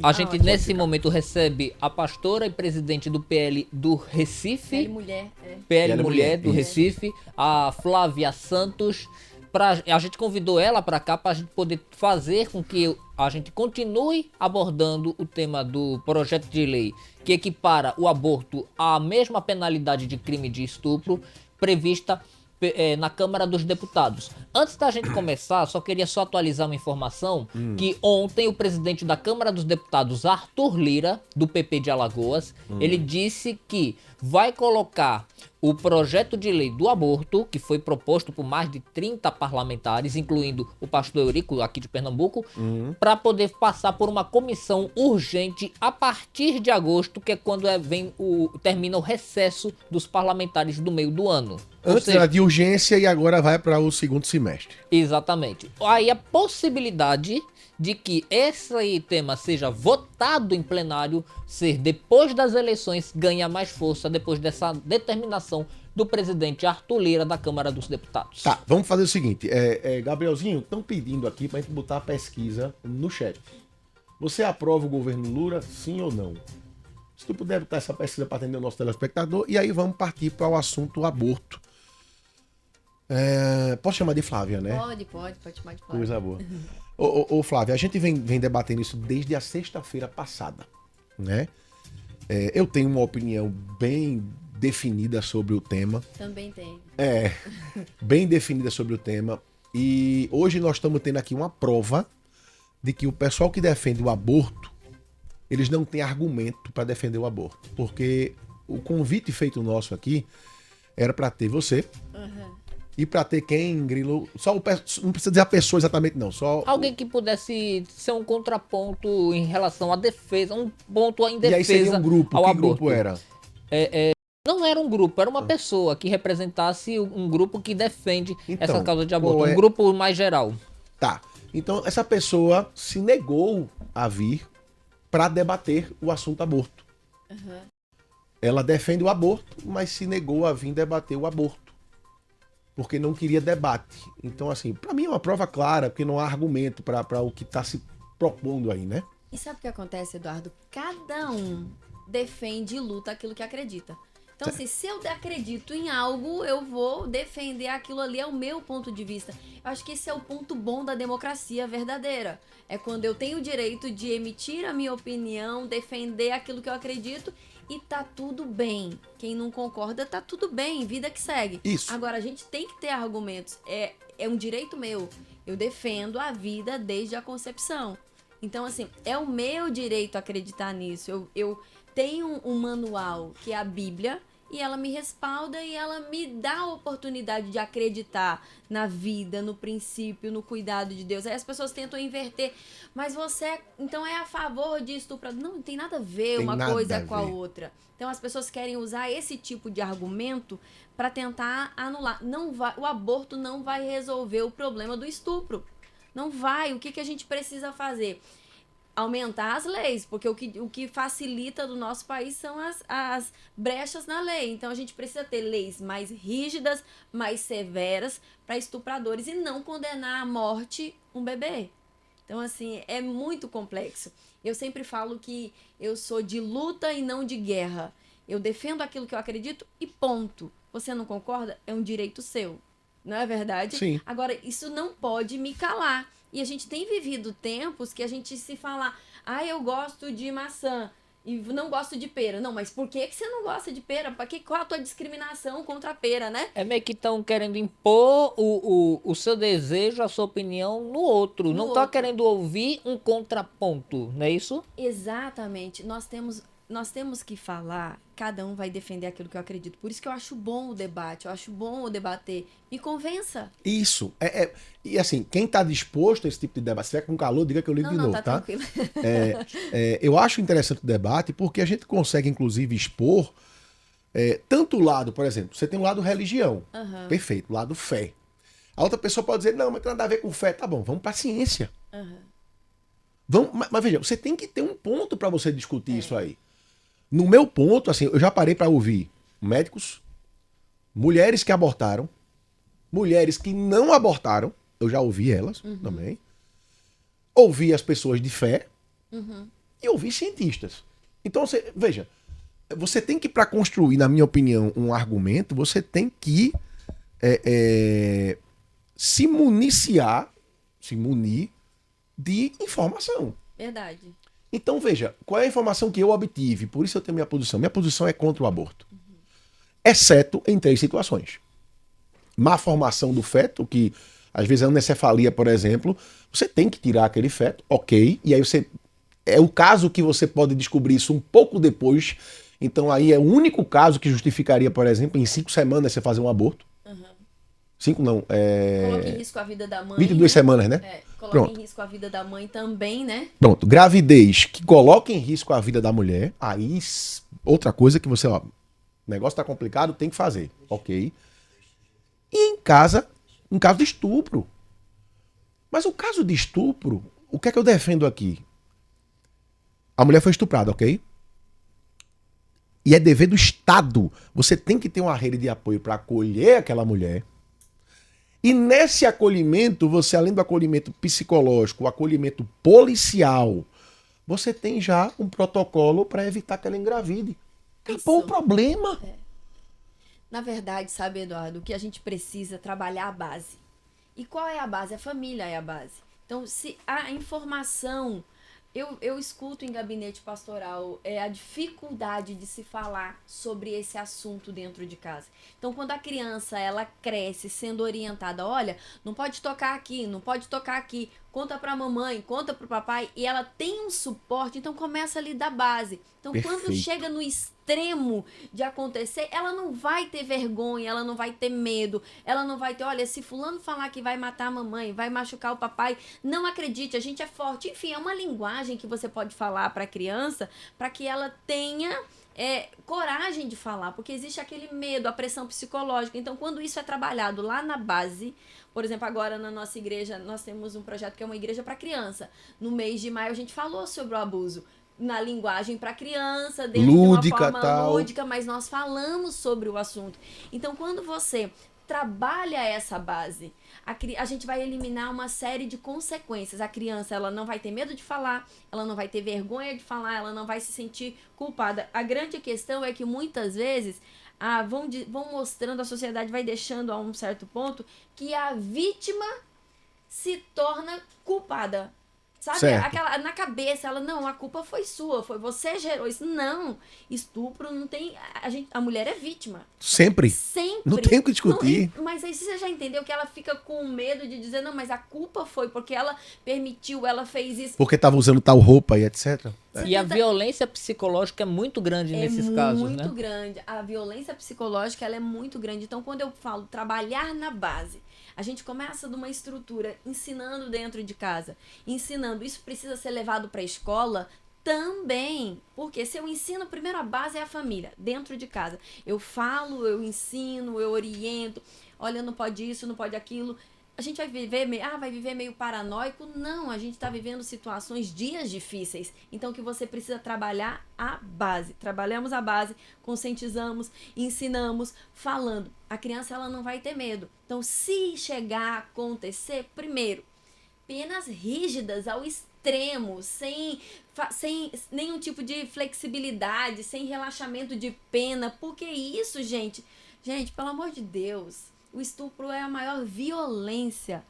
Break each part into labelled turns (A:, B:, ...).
A: A gente, nesse momento, recebe a pastora e presidente do PL do Recife.
B: PL Mulher,
A: PL
C: PL
A: Mulher do
C: isso.
A: Recife, a Flávia Santos. A gente convidou ela para cá para a gente poder fazer com que a gente continue abordando o tema do projeto de lei que equipara o aborto à mesma penalidade de crime de estupro prevista na Câmara dos Deputados. Antes da gente começar, só queria atualizar uma informação que ontem o presidente da Câmara dos Deputados, Arthur Lira, do PP de Alagoas, ele disse que vai colocar o projeto de lei do aborto, que foi proposto por mais de 30 parlamentares, incluindo o pastor Eurico, aqui de Pernambuco, para poder passar por uma comissão urgente a partir de agosto, que é quando termina o recesso dos parlamentares do meio do ano.
C: Antes era de urgência e agora vai para o segundo semestre.
A: Exatamente. Aí a possibilidade de que esse tema seja votado em plenário, ser depois das eleições, ganha mais força depois dessa determinação do presidente Arthur Lira da Câmara dos Deputados.
C: Tá, vamos fazer o seguinte. Gabrielzinho, estão pedindo aqui pra gente botar a pesquisa no chat. Você aprova o governo Lula, sim ou não? Se tu puder botar essa pesquisa para atender o nosso telespectador, e aí vamos partir para o assunto aborto. Posso chamar de Flávia, né?
B: Pode chamar de Flávia.
C: Coisa boa. Ô Flávia, a gente vem debatendo isso desde a sexta-feira passada, né? Eu tenho uma opinião bem definida sobre o tema.
B: Também tem.
C: Bem definida sobre o tema. E hoje nós estamos tendo aqui uma prova de que o pessoal que defende o aborto, eles não têm argumento para defender o aborto. Porque o convite feito nosso aqui era para ter você. E pra ter quem, Grilo? Não precisa dizer a pessoa exatamente, não. Só
A: alguém que pudesse ser um contraponto em relação à defesa, um ponto em defesa.
C: E aí seria um grupo.
A: Ao
C: que
A: aborto.
C: Grupo era?
A: Não era um grupo, era uma pessoa que representasse um grupo que defende
C: Então,
A: essa causa de aborto.
C: é?
A: Um grupo mais geral.
C: Tá. Então, essa pessoa se negou a vir pra debater o assunto aborto. Ela defende o aborto, mas se negou a vir debater o aborto. Porque não queria debate. Então, assim, pra mim é uma prova clara, porque não há argumento pra o que tá se propondo aí, né?
B: E sabe o que acontece, Eduardo? Cada um defende e luta aquilo que acredita. Então, assim, se eu acredito em algo, eu vou defender aquilo ali, é o meu ponto de vista. Eu acho que esse é o ponto bom da democracia verdadeira. É quando eu tenho o direito de emitir a minha opinião, defender aquilo que eu acredito e tá tudo bem. Quem não concorda, tá tudo bem, vida que segue.
C: Isso.
B: Agora, a gente tem que ter argumentos. É um direito meu. Eu defendo a vida desde a concepção. Então, assim, é o meu direito acreditar nisso. Eu tenho um manual, que é a Bíblia, e ela me respalda e ela me dá a oportunidade de acreditar na vida, no princípio, no cuidado de Deus. Aí as pessoas tentam inverter, mas você então é a favor de estupro? Não tem nada a ver
C: Tem
B: uma
C: nada
B: coisa
C: a
B: com a
C: ver.
B: outra. Então as pessoas querem usar esse tipo de argumento para tentar anular. Não vai, o aborto não vai resolver o problema do estupro. Não vai. O que a gente precisa fazer? Aumentar as leis, porque o que facilita do nosso país são as brechas na lei. Então a gente precisa ter leis mais rígidas, mais severas para estupradores e não condenar à morte um bebê. Então, assim, é muito complexo. Eu sempre falo que eu sou de luta e não de guerra. Eu defendo aquilo que eu acredito e ponto. Você não concorda? É um direito seu. Não é verdade?
C: Sim.
B: Agora, isso não pode me calar. E a gente tem vivido tempos que a gente se fala, eu gosto de maçã e não gosto de pera. Não, mas por que você não gosta de pera? Qual a tua discriminação contra a pera, né?
A: É meio que estão querendo impor o seu desejo, a sua opinião no outro. Não tá querendo ouvir um contraponto, não é isso?
B: Exatamente. Nós temos que falar, cada um vai defender aquilo que eu acredito. Por isso que eu acho bom o debate, eu acho bom o debater. Me convença.
C: Isso. E assim, quem tá disposto a esse tipo de debate, se tiver com calor, diga que eu ligo de novo, tá?
B: Tranquilo.
C: Eu acho interessante o debate porque a gente consegue, inclusive, expor tanto o lado, por exemplo, você tem um lado religião, perfeito, o lado fé. A outra pessoa pode dizer, não, mas tem nada a ver com fé. Tá bom, vamos pra ciência. Mas veja, você tem que ter um ponto para você discutir isso aí. No meu ponto, assim, eu já parei para ouvir médicos, mulheres que abortaram, mulheres que não abortaram, eu já ouvi elas também. Ouvi as pessoas de fé e ouvir cientistas. Então, veja, você tem que, para construir, na minha opinião, um argumento, você tem que se munir de informação.
B: Verdade.
C: Então, veja, qual é a informação que eu obtive? Por isso eu tenho minha posição. Minha posição é contra o aborto. Exceto em 3 situações. Má formação do feto, que às vezes a anencefalia, por exemplo, você tem que tirar aquele feto, ok, e aí você... É o caso que você pode descobrir isso um pouco depois. Então aí é o único caso que justificaria, por exemplo, em 5 semanas você fazer um aborto. 5 não,
B: Coloca em risco a vida da mãe.
C: 22 semanas, né?
B: Coloca
C: Pronto.
B: em risco a vida da mãe também, né?
C: Pronto, gravidez que coloca em risco a vida da mulher, aí outra coisa que você, ó, o negócio tá complicado, tem que fazer, ok? E em caso de estupro. Mas o caso de estupro, o que é que eu defendo aqui? A mulher foi estuprada, ok? E é dever do Estado. Você tem que ter uma rede de apoio para acolher aquela mulher. E nesse acolhimento, você, além do acolhimento psicológico, o acolhimento policial, você tem já um protocolo para evitar que ela engravide. Acabou o problema.
B: Na verdade, sabe, Eduardo, o que a gente precisa é trabalhar a base. E qual é a base? A família é a base. Então, se a informação... Eu escuto em gabinete pastoral a dificuldade de se falar sobre esse assunto dentro de casa. Então, quando a criança ela cresce sendo orientada, olha, não pode tocar aqui, não pode tocar aqui, conta pra mamãe, conta pro papai, e ela tem um suporte, então começa ali da base. Então,
C: Perfeito.
B: quando chega no extremo de acontecer, ela não vai ter vergonha, ela não vai ter medo, ela não vai ter, olha, se fulano falar que vai matar a mamãe, vai machucar o papai, não acredite, a gente é forte. Enfim, é uma linguagem que você pode falar para a criança para que ela tenha coragem de falar, porque existe aquele medo, a pressão psicológica. Então, quando isso é trabalhado lá na base, por exemplo, agora na nossa igreja, nós temos um projeto que é uma igreja para criança. No mês de maio, a gente falou sobre o abuso na linguagem para criança, dentro
C: Lúdica,
B: de uma forma
C: tal.
B: lúdica, mas nós falamos sobre o assunto. Então, quando você trabalha essa base, a gente vai eliminar uma série de consequências. A criança ela não vai ter medo de falar, ela não vai ter vergonha de falar, ela não vai se sentir culpada. A grande questão é que muitas vezes vão mostrando, a sociedade vai deixando a um certo ponto que a vítima se torna culpada. Sabe?
C: Certo.
B: Na cabeça, ela, não, a culpa foi sua, foi você gerou isso. Não, estupro não tem... A mulher é vítima.
C: Sempre.
B: Sempre.
C: Não tem o que discutir.
B: Não, mas aí você já entendeu que ela fica com medo de dizer, não, mas a culpa foi porque ela permitiu, ela fez isso.
C: Porque tava usando tal roupa e etc.
A: E a violência psicológica é muito grande nesses casos, né?
B: É muito grande. A violência psicológica, ela é muito grande. Então, quando eu falo trabalhar na base, a gente começa de uma estrutura ensinando dentro de casa, ensinando. Isso precisa ser levado para a escola também, porque se eu ensino, primeiro a base é a família, dentro de casa. Eu falo, eu ensino, eu oriento. Olha, não pode isso, não pode aquilo. A gente vai viver meio paranoico? Não, a gente está vivendo situações, dias difíceis. Então, que você precisa trabalhar a base. Trabalhamos a base, conscientizamos, ensinamos, falando. A criança ela não vai ter medo. Então, se chegar a acontecer, primeiro, penas rígidas ao extremo, sem nenhum tipo de flexibilidade, sem relaxamento de pena. Porque isso, gente, pelo amor de Deus... O estupro é a maior violência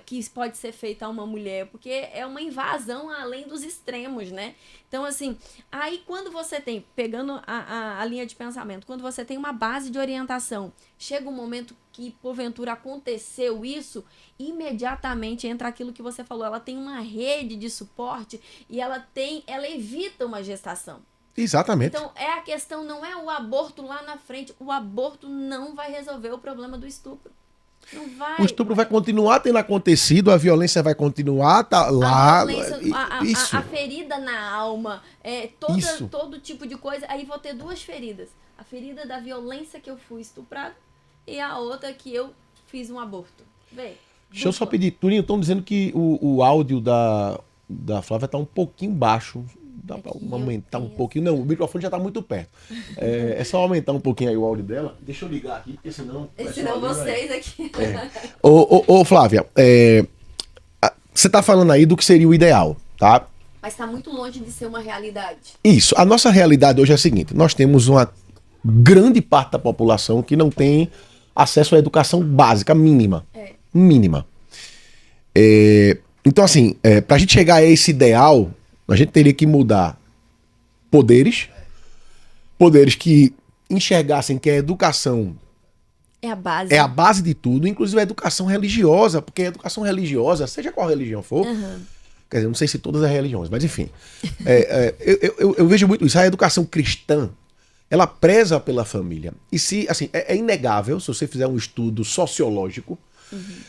B: que pode ser feita a uma mulher, porque é uma invasão além dos extremos, né? Então, assim, aí quando você tem, pegando a linha de pensamento, quando você tem uma base de orientação, chega um momento que, porventura, aconteceu isso, imediatamente entra aquilo que você falou, ela tem uma rede de suporte e ela evita uma gestação.
C: Exatamente.
B: Então, a questão não é o aborto lá na frente. O aborto não vai resolver o problema do estupro. Não vai.
C: O estupro vai continuar tendo acontecido, a violência vai continuar lá.
B: A ferida na alma, todo tipo de coisa. Aí vou ter 2 feridas. A ferida da violência que eu fui estuprado e a outra que eu fiz um aborto. Vê.
C: Deixa eu só pedir, Turinho, estão dizendo que o áudio da Flávia está um pouquinho baixo. Dá para aumentar um pouquinho. Não, o microfone já está muito perto. É só aumentar um pouquinho aí o áudio dela. Deixa eu ligar aqui, porque senão...
B: Senão vocês aqui...
C: Ô, Flávia, você está falando aí do que seria o ideal, tá?
B: Mas está muito longe de ser uma realidade.
C: Isso. A nossa realidade hoje é a seguinte: nós temos uma grande parte da população que não tem acesso à educação básica mínima. Mínima. Então, assim, para a gente chegar a esse ideal, a gente teria que mudar poderes que enxergassem que a educação
B: É a base.
C: é a base de tudo, inclusive a educação religiosa, porque a educação religiosa, seja qual religião for, quer dizer, não sei se todas as religiões, mas enfim, eu vejo muito isso. A educação cristã, ela preza pela família. E se, assim, é inegável, se você fizer um estudo sociológico,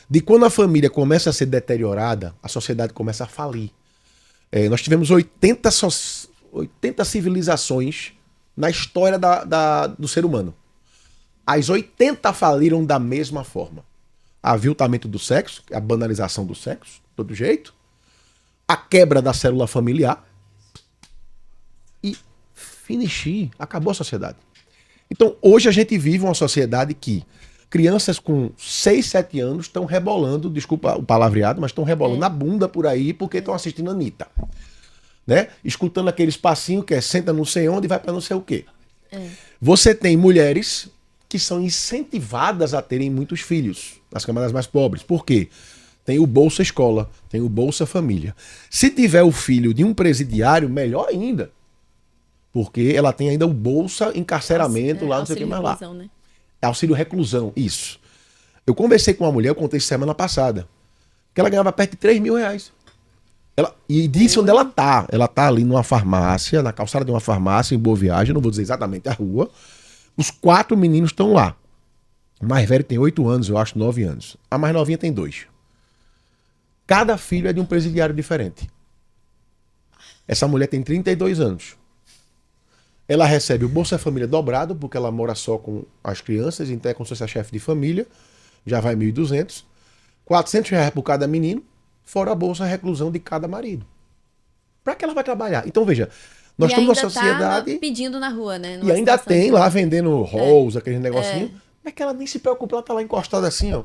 C: de quando a família começa a ser deteriorada, a sociedade começa a falir. Nós tivemos 80 civilizações na história do ser humano. As 80 faliram da mesma forma. Aviltamento do sexo, a banalização do sexo, de todo jeito. A quebra da célula familiar. E finishir, acabou a sociedade. Então, hoje a gente vive uma sociedade que crianças com 6, 7 anos estão rebolando, desculpa o palavreado, mas estão rebolando na bunda por aí porque estão assistindo a Anitta. Né? Escutando aqueles passinhos que senta não sei onde e vai para não sei o quê. Você tem mulheres que são incentivadas a terem muitos filhos, nas camadas mais pobres. Por quê? Tem o Bolsa Escola, tem o Bolsa Família. Se tiver o filho de um presidiário, melhor ainda. Porque ela tem ainda o Bolsa Encarceramento lá, não sei o que mais lá.
B: Né?
C: Auxílio reclusão, isso. Eu conversei com uma mulher, eu contei semana passada, que ela ganhava perto de 3 mil reais. E disse onde ela tá. Ela tá ali numa farmácia, na calçada de uma farmácia, em Boa Viagem, não vou dizer exatamente a rua. Os 4 meninos estão lá. O mais velho tem 8 anos, eu acho, 9 anos. A mais novinha tem 2. Cada filho é de um presidiário diferente. Essa mulher tem 32 anos. Ela recebe o Bolsa Família dobrado, porque ela mora só com as crianças, então é como se fosse a chefe de família. Já vai 1.200. 400 reais por cada menino, fora a Bolsa Reclusão de cada marido. Para que ela vai trabalhar? Então, veja, nós estamos numa sociedade...
B: Tá pedindo na rua, né?
C: E ainda tem lá vendendo rolls, aquele negocinho. Mas que ela nem se preocupa, ela tá lá encostada assim, ó.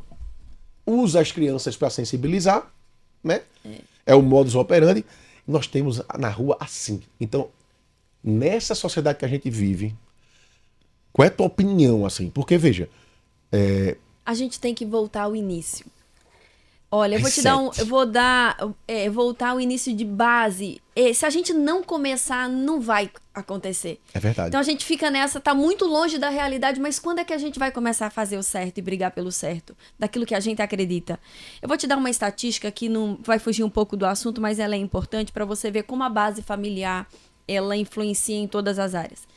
C: Usa as crianças para sensibilizar, né? É o modus operandi. Nós temos na rua assim. Então, nessa sociedade que a gente vive, qual é a tua opinião, assim? Porque, veja...
B: A gente tem que voltar ao início. Olha, eu vou voltar ao início de base. Se a gente não começar, não vai acontecer.
C: É verdade.
B: Então a gente fica nessa, tá muito longe da realidade, mas quando é que a gente vai começar a fazer o certo e brigar pelo certo? Daquilo que a gente acredita. Eu vou te dar uma estatística que não vai fugir um pouco do assunto, mas ela é importante para você ver como a base familiar, ela influencia em todas as áreas.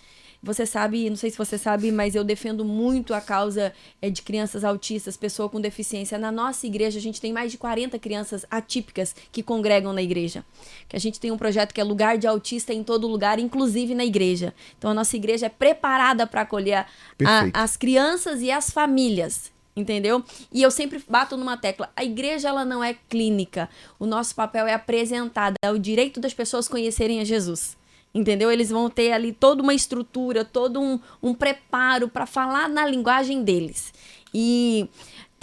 B: Você sabe, não sei se você sabe, mas eu defendo muito a causa de crianças autistas, pessoa com deficiência. Na nossa igreja, a gente tem mais de 40 crianças atípicas que congregam na igreja. Que a gente tem um projeto que é lugar de autista em todo lugar, inclusive na igreja. Então, a nossa igreja é preparada para acolher as crianças e as famílias. Entendeu? E eu sempre bato numa tecla. A igreja, ela não é clínica. O nosso papel é apresentar, é o direito das pessoas conhecerem a Jesus. Entendeu? Eles vão ter ali toda uma estrutura, todo um preparo para falar na linguagem deles. E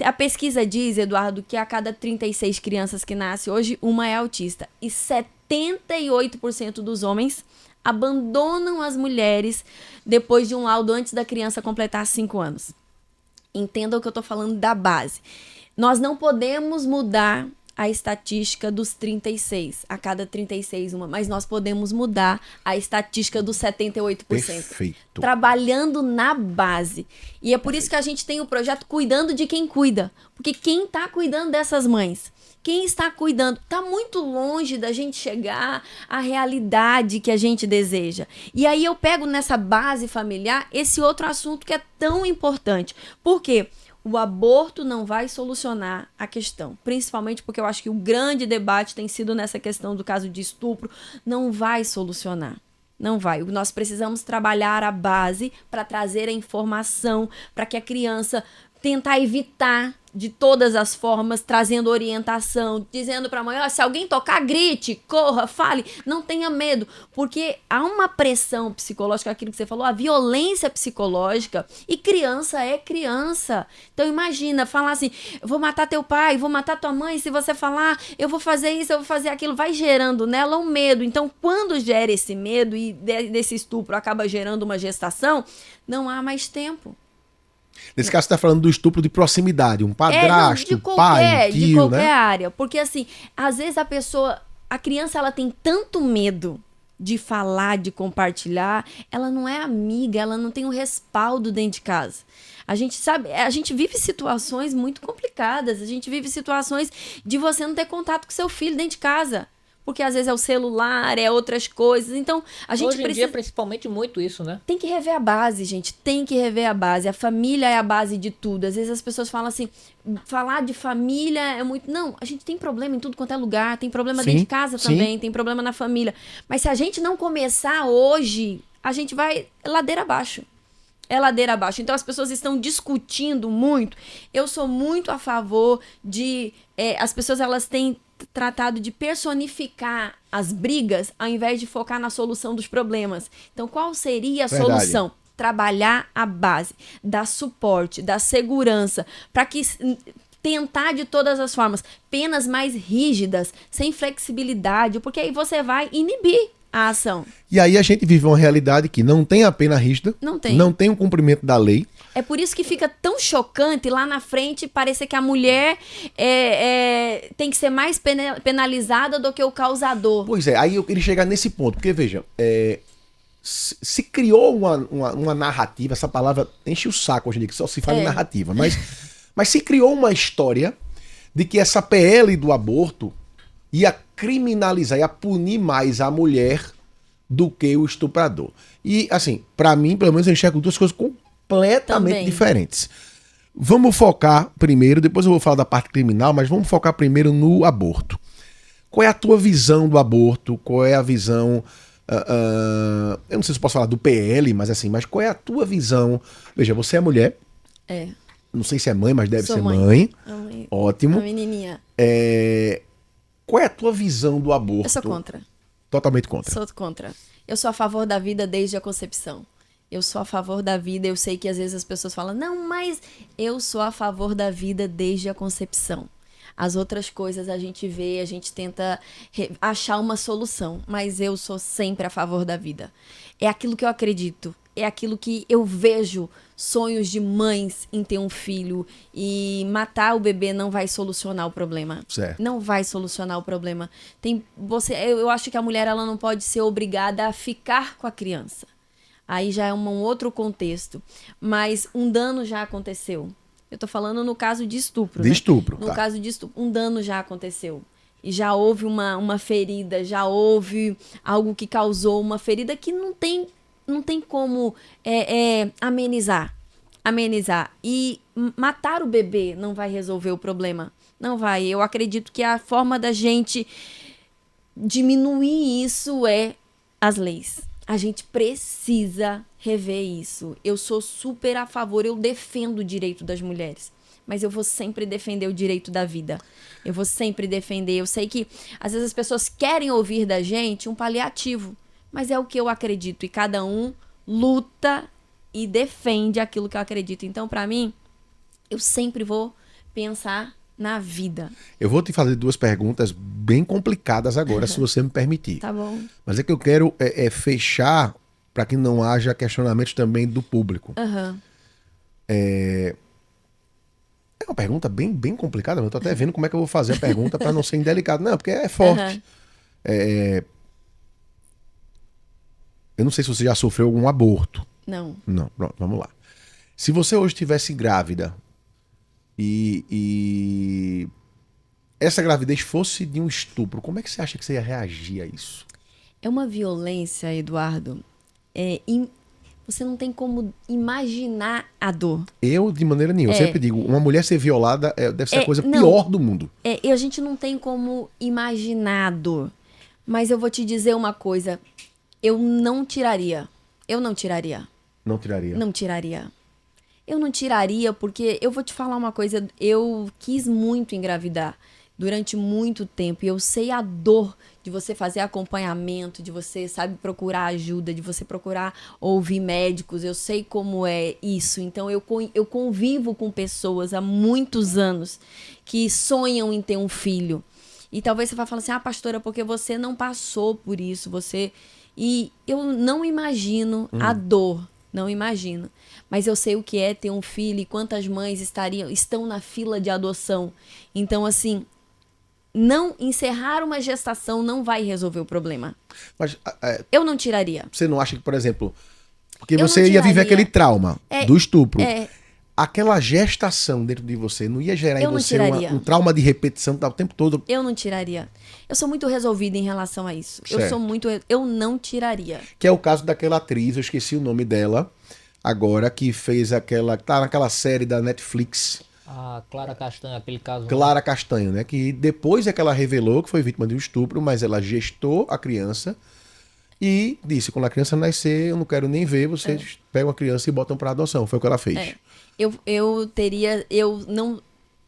B: a pesquisa diz, Eduardo, que a cada 36 crianças que nascem hoje, uma é autista. E 78% dos homens abandonam as mulheres depois de um laudo antes da criança completar 5 anos. Entenda o que eu estou falando da base. Nós não podemos mudar a estatística dos 36, a cada 36 uma, mas nós podemos mudar a estatística dos 78%.
C: Perfeito.
B: Trabalhando na base. E é por isso que a gente tem o projeto Cuidando de Quem Cuida. Porque quem está cuidando dessas mães? Quem está cuidando? Está muito longe da gente chegar à realidade que a gente deseja. E aí eu pego nessa base familiar esse outro assunto que é tão importante. Por quê? O aborto não vai solucionar a questão, principalmente porque eu acho que o grande debate tem sido nessa questão do caso de estupro, não vai solucionar, não vai. Nós precisamos trabalhar a base para trazer a informação, para que a criança tentar evitar de todas as formas, trazendo orientação, dizendo pra mãe, ó, se alguém tocar, grite, corra, fale, não tenha medo, porque há uma pressão psicológica, aquilo que você falou, a violência psicológica, e criança é criança. Então imagina, falar assim, eu vou matar teu pai, vou matar tua mãe, se você falar, eu vou fazer isso, eu vou fazer aquilo, vai gerando nela um medo. Então quando gera esse medo e desse estupro acaba gerando uma gestação, não há mais tempo.
C: Nesse caso, você está falando do estupro de proximidade, um
B: Não,
C: padrasto,
B: de
C: pai, um
B: de
C: tio,
B: qualquer
C: né?
B: área. Porque assim, às vezes a criança, ela tem tanto medo de falar, de compartilhar, ela não é amiga, ela não tem um respaldo dentro de casa. A gente sabe, a gente vive situações muito complicadas, a gente vive situações de você não ter contato com seu filho dentro de casa. Porque às vezes é o celular, é outras coisas. Então, a gente
A: Hoje em dia, principalmente, muito isso, né?
B: tem que rever a base, gente. Tem que rever a base. A família é a base de tudo. Às vezes as pessoas falam assim, falar de família é muito... Não, a gente tem problema em tudo quanto é lugar. Tem problema dentro de casa também. Tem problema na família. Mas se a gente não começar hoje, a gente vai ladeira abaixo. É ladeira abaixo. Então as pessoas estão discutindo muito. Eu sou muito a favor de... as pessoas, elas têm tratado de personificar as brigas ao invés de focar na solução dos problemas. Então, qual seria a solução? Trabalhar a base, dar suporte, dar segurança, para que tentar de todas as formas, penas mais rígidas, sem flexibilidade, porque aí você vai inibir a ação.
C: E aí a gente vive uma realidade que não tem a pena rígida, não tem o cumprimento da lei.
B: É por isso que fica tão chocante lá na frente parecer que a mulher tem que ser mais penalizada do que o causador.
C: Pois é, aí eu queria chegar nesse ponto, porque veja, se criou uma narrativa, essa palavra enche o saco hoje em dia, que só se fala em narrativa, mas se criou uma história de que essa PL do aborto ia criminalizar, ia punir mais a mulher do que o estuprador. E assim, pra mim, pelo menos eu enxergo duas coisas completamente diferentes. Vamos focar primeiro, depois eu vou falar da parte criminal, mas vamos focar primeiro no aborto. Qual é a tua visão do aborto? Qual é a visão... eu não sei se eu posso falar do PL, mas assim, mas qual é a tua visão? Veja, você é mulher. Não sei se é mãe, mas deve ser mãe. Ótimo.
B: Uma menininha.
C: Qual é a tua visão do aborto?
B: Eu sou contra.
C: Totalmente contra.
B: Sou contra. Eu sou a favor da vida desde a concepção. Eu sou a favor da vida. Eu sei que às vezes as pessoas falam, não, mas eu sou a favor da vida desde a concepção. As outras coisas a gente vê, a gente tenta achar uma solução. Mas eu sou sempre a favor da vida. É aquilo que eu acredito. É aquilo que eu vejo sonhos de mães em ter um filho, e matar o bebê não vai solucionar o problema.
C: Certo.
B: Não vai solucionar o problema. Eu acho que a mulher, ela não pode ser obrigada a ficar com a criança. Aí já é um outro contexto. Mas um dano já aconteceu. Eu tô falando no caso de estupro.
C: De estupro,
B: No caso de estupro, um dano já aconteceu. E já houve uma ferida, já houve algo que causou uma ferida que não tem como amenizar. E matar o bebê não vai resolver o problema. Não vai. Eu acredito que a forma da gente diminuir isso é as leis. A gente precisa rever isso. Eu sou super a favor, eu defendo o direito das mulheres. Mas eu vou sempre defender o direito da vida. Eu vou sempre defender. Eu sei que às vezes as pessoas querem ouvir da gente um paliativo. Mas é o que eu acredito. E cada um luta e defende aquilo que eu acredito. Então, pra mim, eu sempre vou pensar na vida.
C: Eu vou te fazer duas perguntas bem complicadas agora, se você me permitir.
B: Tá bom.
C: Mas é que eu quero fechar para que não haja questionamentos também do público. É uma pergunta bem complicada, eu tô até vendo como é que eu vou fazer a pergunta para não ser indelicado. Não, porque é forte. Eu não sei se você já sofreu algum aborto.
B: Não.
C: Não, pronto, vamos lá. Se você hoje estivesse grávida e essa gravidez fosse de um estupro, como é que você acha que você ia reagir a isso?
B: É uma violência, Eduardo. Você não tem como imaginar a dor.
C: Eu, de maneira nenhuma, eu sempre digo, uma mulher ser violada deve ser a coisa pior do mundo.
B: E a gente não tem como imaginar a dor. Mas eu vou te dizer uma coisa. Eu não tiraria. Eu não tiraria.
C: Não tiraria?
B: Não tiraria. Eu não tiraria, porque eu vou te falar uma coisa, eu quis muito engravidar durante muito tempo e eu sei a dor de você fazer acompanhamento, de você, sabe, procurar ajuda, de você procurar ouvir médicos, eu sei como é isso. Então eu convivo com pessoas há muitos anos que sonham em ter um filho. E talvez você vá falar assim, pastora, porque você não passou por isso, você... E eu não imagino a dor, não imagino. Mas eu sei o que é ter um filho e quantas mães estão na fila de adoção. Então, assim, não encerrar uma gestação não vai resolver o problema.
C: Mas
B: eu não tiraria.
C: você não acha que, por exemplo, porque
B: Eu
C: você
B: não
C: ia viver
B: tiraria.
C: aquele trauma do estupro.
B: É,
C: Aquela gestação dentro de você não ia gerar
B: Eu
C: em
B: não
C: você
B: tiraria.
C: um trauma de repetição o tempo todo?
B: eu não tiraria. Eu sou muito resolvida em relação a isso.
C: Certo.
B: Eu não tiraria.
C: Que é o caso daquela atriz, eu esqueci o nome dela agora, que fez aquela... Tá naquela série da Netflix,
A: A Clara Castanho, aquele caso.
C: Clara Castanho, né? Que depois é que ela revelou que foi vítima de um estupro, mas ela gestou a criança e disse, quando a criança nascer, eu não quero nem ver, vocês pegam a criança e botam pra adoção. Foi o que ela fez.
B: É. Eu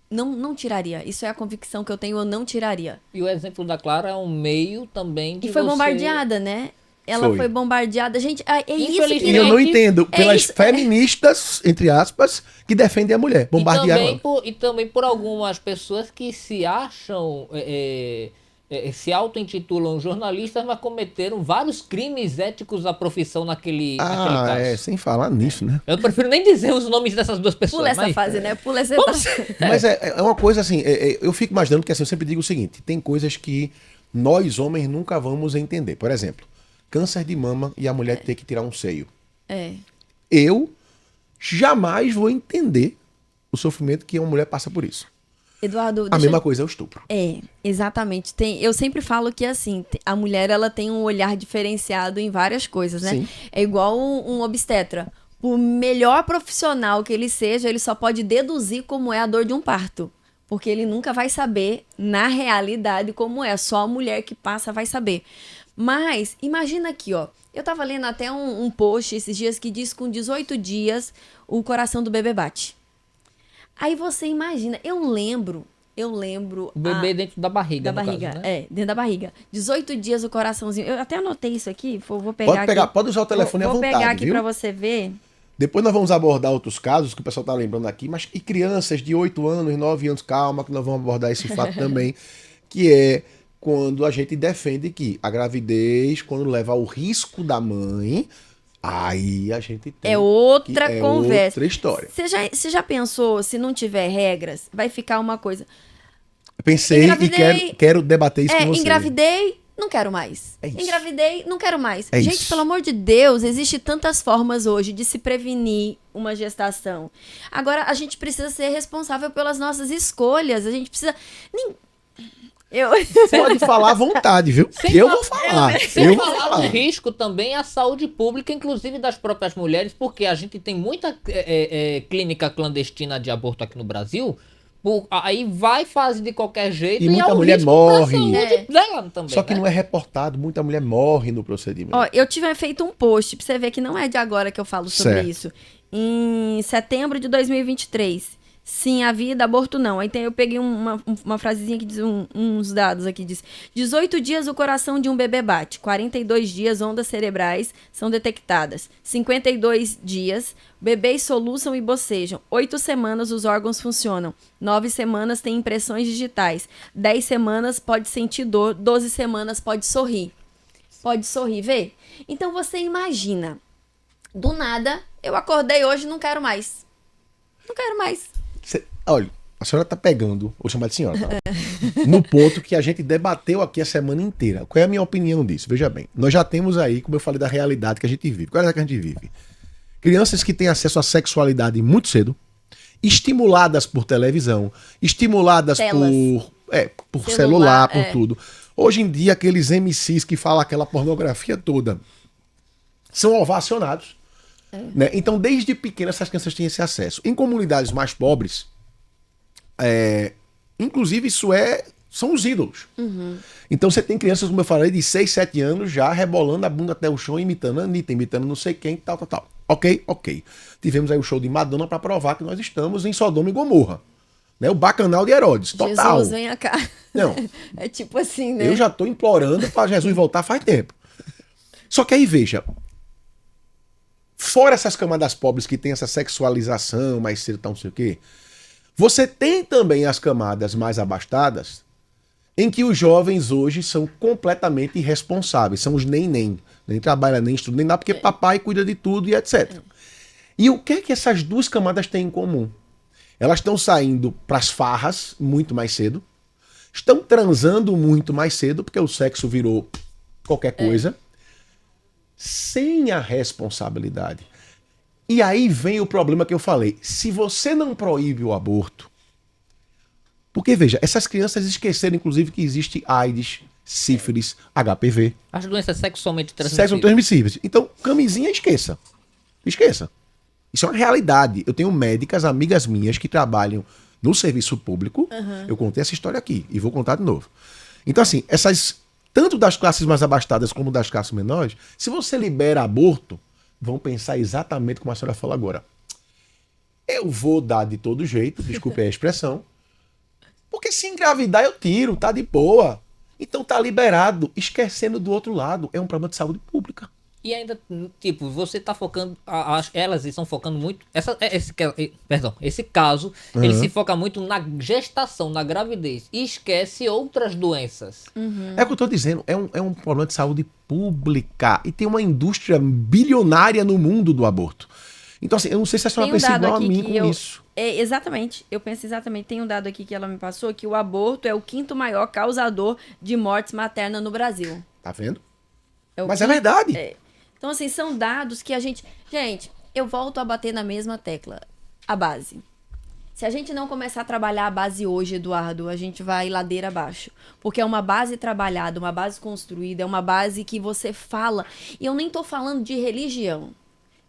B: não tiraria. Isso é a convicção que eu tenho, eu não tiraria.
A: E o exemplo da Clara é um meio também de
B: E foi
A: você...
B: bombardeada, né? Ela
C: Foi.
B: foi bombardeada. Gente, é isso
A: Infelizmente.
B: que
C: E eu não entendo,
B: É
C: pelas
B: isso,
C: feministas, entre aspas, que defendem a mulher. Bombardearam ela.
A: E também por algumas pessoas que se acham, se auto-intitulam jornalistas, mas cometeram vários crimes éticos da profissão naquele caso.
C: Sem falar nisso, né?
A: Eu prefiro nem dizer os nomes dessas duas pessoas.
B: Pula essa
A: mas...
B: fase, né? Pula essa etapa.
C: Mas é uma coisa assim, eu fico imaginando que assim, eu sempre digo o seguinte, tem coisas que nós homens nunca vamos entender. Por exemplo, câncer de mama e a mulher ter que tirar um seio.
B: É.
C: Eu jamais vou entender o sofrimento que uma mulher passa por isso.
B: Eduardo,
C: A mesma coisa é o estupro.
B: Exatamente. Eu sempre falo que assim, a mulher ela tem um olhar diferenciado em várias coisas, né?
C: Sim.
B: É igual um obstetra. Por melhor profissional que ele seja, ele só pode deduzir como é a dor de um parto. Porque ele nunca vai saber, na realidade, como é. Só a mulher que passa vai saber. Mas, imagina aqui, ó. Eu tava lendo até um post esses dias que diz que com 18 dias o coração do bebê bate. Aí você imagina, eu lembro...
A: O bebê dentro da barriga,
B: Da
A: no
B: barriga,
A: caso, né?
B: dentro da barriga. 18 dias o coraçãozinho. Eu até anotei isso aqui, vou pegar aqui.
C: Pode usar o telefone à vontade,
B: Vou pegar aqui
C: viu?
B: pra você ver.
C: Depois nós vamos abordar outros casos que o pessoal tá lembrando aqui, mas e crianças de 8 anos, 9 anos, calma, que nós vamos abordar esse fato também, que é quando a gente defende que a gravidez, quando leva ao risco da mãe, aí a gente tem...
B: É outra
C: que
B: conversa.
C: outra história.
B: Você já pensou, se não tiver regras, vai ficar uma coisa...
C: Pensei
B: Engravidei.
C: e quero debater isso com você.
B: Engravidei, não quero mais.
C: É isso.
B: Engravidei, não quero mais.
C: É
B: Gente,
C: isso.
B: pelo amor de Deus, existe tantas formas hoje de se prevenir uma gestação. Agora, a gente precisa ser responsável pelas nossas escolhas. A gente precisa...
C: Pode falar à vontade, viu? Vou falar.
A: Sem
C: Eu vou
A: falar
C: falar.
A: do risco também à saúde pública, inclusive das próprias mulheres, porque a gente tem muita clínica clandestina de aborto aqui no Brasil. Aí vai fazer de qualquer jeito
C: E muita
A: há um
C: mulher
A: risco
C: morre.
A: pra saúde dela também.
C: Só que
A: né?
C: não é reportado, muita mulher morre no procedimento.
B: Ó, eu tive feito um post pra você ver que não é de agora que eu falo sobre
C: Certo.
B: isso. Em setembro de 2023. Sim, a vida, aborto não. Aí eu peguei uma frasezinha que diz uns dados aqui. Diz: 18 dias o coração de um bebê bate. 42 dias ondas cerebrais são detectadas. 52 dias bebês soluçam e bocejam. 8 semanas os órgãos funcionam. 9 semanas tem impressões digitais. 10 semanas pode sentir dor. 12 semanas pode sorrir. Pode sorrir, vê? Então você imagina. Do nada, eu acordei hoje e não quero mais. Não quero mais.
C: Olha, a senhora tá pegando, vou chamar de senhora, tá? No ponto que a gente debateu aqui a semana inteira. Qual é a minha opinião disso? Veja bem, nós já temos aí, como eu falei, da realidade que a gente vive. Qual é a que a gente vive? Crianças que têm acesso à sexualidade muito cedo, estimuladas por televisão, estimuladas
B: Telas.
C: por celular, por
B: é.
C: tudo. Hoje em dia, aqueles MCs que falam aquela pornografia toda são ovacionados. Né? Então, desde pequenas, essas crianças têm esse acesso. Em comunidades mais pobres, inclusive, são os ídolos. Então, você tem crianças, como eu falei, de 6, 7 anos já rebolando a bunda até o chão, imitando a Anitta, imitando não sei quem, tal. Ok. Tivemos aí o show de Madonna para provar que nós estamos em Sodoma e Gomorra. Né? O bacanal de Herodes, total.
B: Jesus, venha cá.
C: Não.
B: É tipo assim, né?
C: Eu já tô implorando para Jesus voltar faz tempo. Só que aí, veja, fora essas camadas pobres que tem essa sexualização mais cedo, tal, não sei o quê, você tem também as camadas mais abastadas, em que os jovens hoje são completamente irresponsáveis, são os nem trabalha, nem estuda, nem nada, porque papai cuida de tudo e etc. E o que é que essas duas camadas têm em comum? Elas estão saindo pras farras muito mais cedo, estão transando muito mais cedo, porque o sexo virou qualquer coisa, sem a responsabilidade. E aí vem o problema que eu falei. Se você não proíbe o aborto, porque veja, essas crianças esqueceram inclusive que existe AIDS, sífilis, HPV.
A: As doenças sexualmente
C: Sexualmente
A: transmissíveis.
C: transmissíveis. Então, camisinha, esqueça. Esqueça. Isso é uma realidade. Eu tenho médicas, amigas minhas, que trabalham no serviço público. Eu contei essa história aqui e vou contar de novo. Então, assim, tanto das classes mais abastadas como das classes menores, se você libera aborto, vão pensar exatamente como a senhora falou agora. Eu vou dar de todo jeito, desculpe a expressão, porque se engravidar eu tiro, tá de boa. Então tá liberado, esquecendo do outro lado. É um problema de saúde pública.
A: E ainda, tipo, você tá focando, elas estão focando muito, esse caso, ele se foca muito na gestação, na gravidez, e esquece outras doenças.
C: É o que eu tô dizendo, é um problema de saúde pública. E tem uma indústria bilionária no mundo do aborto. Então, assim, eu não sei se a senhora pensa igual a mim com isso.
B: Exatamente, eu penso exatamente. Tem um dado aqui que ela me passou, que o aborto é o 5º maior causador de mortes maternas no Brasil.
C: Tá vendo?
B: É o
C: Mas é
B: quinto-
C: verdade.
B: Então, assim, são dados que a gente... Gente, eu volto a bater na mesma tecla. A base. Se a gente não começar a trabalhar a base hoje, Eduardo, a gente vai ladeira abaixo. Porque é uma base trabalhada, uma base construída, é uma base que você fala. E eu nem tô falando de religião.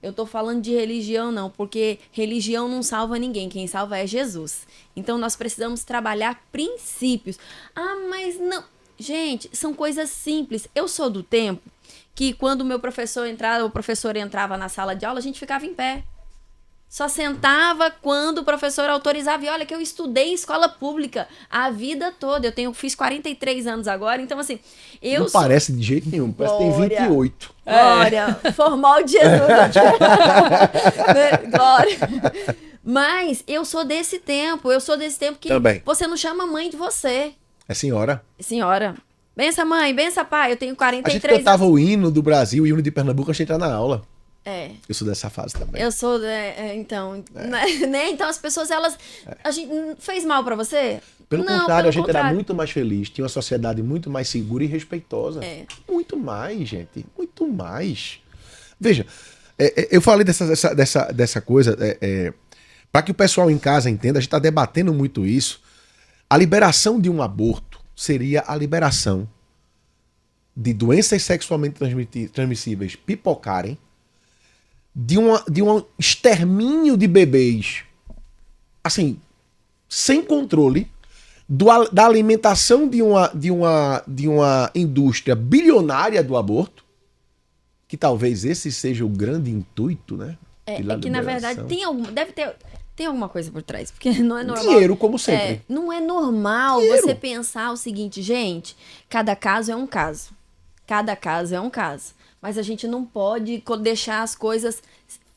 B: Eu tô falando de religião não, porque religião não salva ninguém. Quem salva é Jesus. Então, nós precisamos trabalhar princípios. Ah, mas não... Gente, são coisas simples. Eu sou do tempo que quando o professor entrava na sala de aula, a gente ficava em pé. Só sentava quando o professor autorizava. E olha que eu estudei em escola pública a vida toda. Fiz 43 anos agora, então assim...
C: Não parece de jeito nenhum, parece que tem 28.
B: Glória, formal de Jesus. Né? Glória. Mas eu sou desse tempo que
C: Também.
B: você não chama a mãe de você.
C: É senhora.
B: Senhora, bença mãe, bença pai, eu tenho
C: A
B: 43
C: gente cantava o hino do Brasil e o hino de Pernambuco, a gente entra na aula.
B: É.
C: Eu sou dessa fase também.
B: Eu sou, então, né? Então as pessoas, a gente fez mal pra você?
C: Pelo
B: Não,
C: contrário, a gente era
B: contrário.
C: muito mais feliz, tinha uma sociedade muito mais segura e respeitosa.
B: É.
C: Muito mais, gente, muito mais. Veja, eu falei dessa coisa, para que o pessoal em casa entenda, a gente está debatendo muito isso. A liberação de um aborto seria a liberação de doenças sexualmente transmissíveis pipocarem, de um extermínio de bebês, assim, sem controle, da alimentação de uma indústria bilionária do aborto, que talvez esse seja o grande intuito, né?
B: É que na verdade tem alguma coisa por trás, porque não é normal.
C: Dinheiro, como sempre.
B: Não é normal
C: Dinheiro.
B: você pensar o seguinte, gente, cada caso é um caso. Cada caso é um caso. Mas a gente não pode deixar as coisas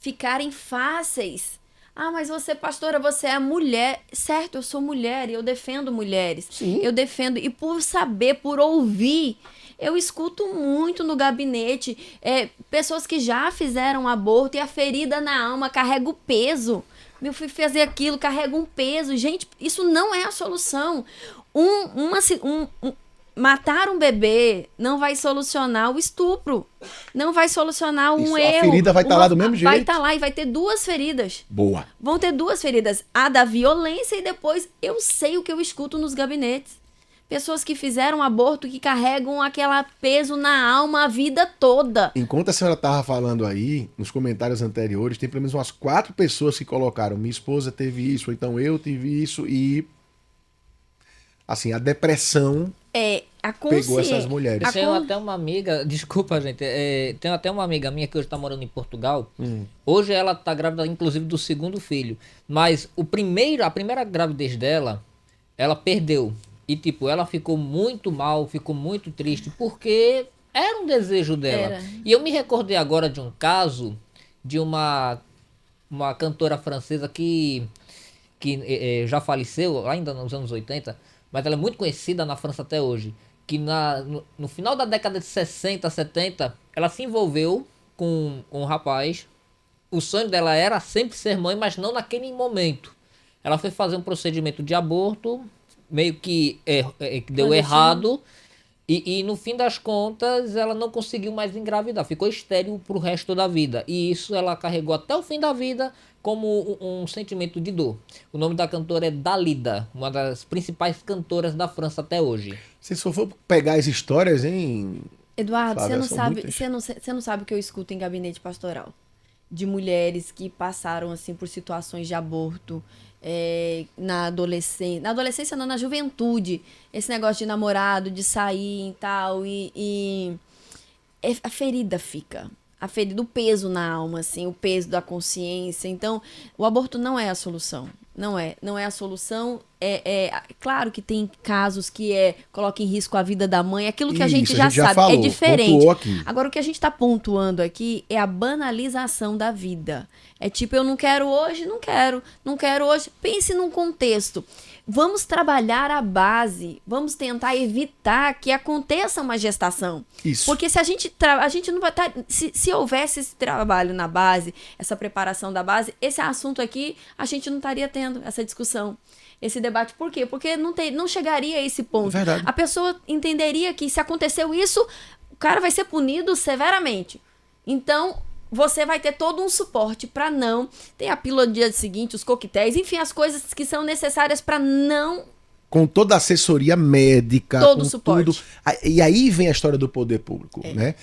B: ficarem fáceis. Ah, mas você, pastora, você é mulher. Certo, eu sou mulher e eu defendo mulheres.
C: Sim.
B: Eu defendo. E por saber, por ouvir, eu escuto muito no gabinete pessoas que já fizeram aborto e a ferida na alma carrega o peso. Meu filho fazer aquilo, carrega um peso. Gente, isso não é a solução. Matar um bebê não vai solucionar o estupro. Não vai solucionar um erro.
C: A ferida vai estar lá do mesmo jeito.
B: Vai estar lá e vai ter 2 feridas.
C: Boa.
B: Vão ter 2 feridas. A da violência e depois eu sei o que eu escuto nos gabinetes. Pessoas que fizeram aborto, que carregam aquele peso na alma a vida toda.
C: Enquanto a senhora estava falando aí, nos comentários anteriores, tem pelo menos umas 4 pessoas que colocaram: minha esposa teve isso, ou então eu tive isso, e assim, a depressão
B: a
C: pegou essas
B: consciência.
C: mulheres.
A: Tenho até uma amiga, desculpa, gente, tenho até uma amiga minha que hoje tá morando em Portugal. Hoje ela tá grávida, inclusive, do segundo filho. Mas a primeira gravidez dela, ela perdeu. E, tipo, ela ficou muito mal, ficou muito triste, porque era um desejo dela.
B: Era.
A: E eu me recordei agora de um caso de uma cantora francesa que já faleceu, ainda nos anos 80, mas ela é muito conhecida na França até hoje. Que no final da década de 60, 70, ela se envolveu com um rapaz. O sonho dela era sempre ser mãe, mas não naquele momento. Ela foi fazer um procedimento de aborto, meio que deu
B: Clandestino.
A: errado. E no fim das contas, ela não conseguiu mais engravidar. Ficou estéril pro resto da vida. E isso ela carregou até o fim da vida como um sentimento de dor. O nome da cantora é Dalida, uma das principais cantoras da França até hoje.
C: Se só for pegar as histórias, hein?
B: Eduardo,
C: Flávia,
B: você não
C: são
B: sabe,
C: muitas.
B: você não sabe o que eu escuto em gabinete pastoral. De mulheres que passaram assim por situações de aborto na adolescência não, na juventude, esse negócio de namorado, de sair e tal, a ferida fica. A ferida, o peso na alma, assim, o peso da consciência. Então, o aborto não é a solução. Não é a solução. Claro que tem casos que coloca em risco a vida da mãe. Aquilo que a gente
C: Isso,
B: já sabe
C: falou,
B: é diferente.
C: pontuou aqui.
B: Agora, o que a gente está pontuando aqui é a banalização da vida. É tipo, eu não quero hoje, não quero hoje. Pense num contexto. Vamos trabalhar a base, vamos tentar evitar que aconteça uma gestação.
C: Isso.
B: Porque se a gente não vai estar. Se houvesse esse trabalho na base, essa preparação da base, esse assunto aqui, a gente não estaria tendo essa discussão. Esse debate. Por quê? Porque não chegaria a esse ponto.
C: Verdade.
B: A pessoa entenderia que se aconteceu isso, o cara vai ser punido severamente. Então, você vai ter todo um suporte para não... Tem a pílula do dia seguinte, os coquetéis, enfim, as coisas que são necessárias para não...
C: Com toda a assessoria médica,
B: Todo
C: com
B: o suporte.
C: tudo. E aí vem a história do poder público, né?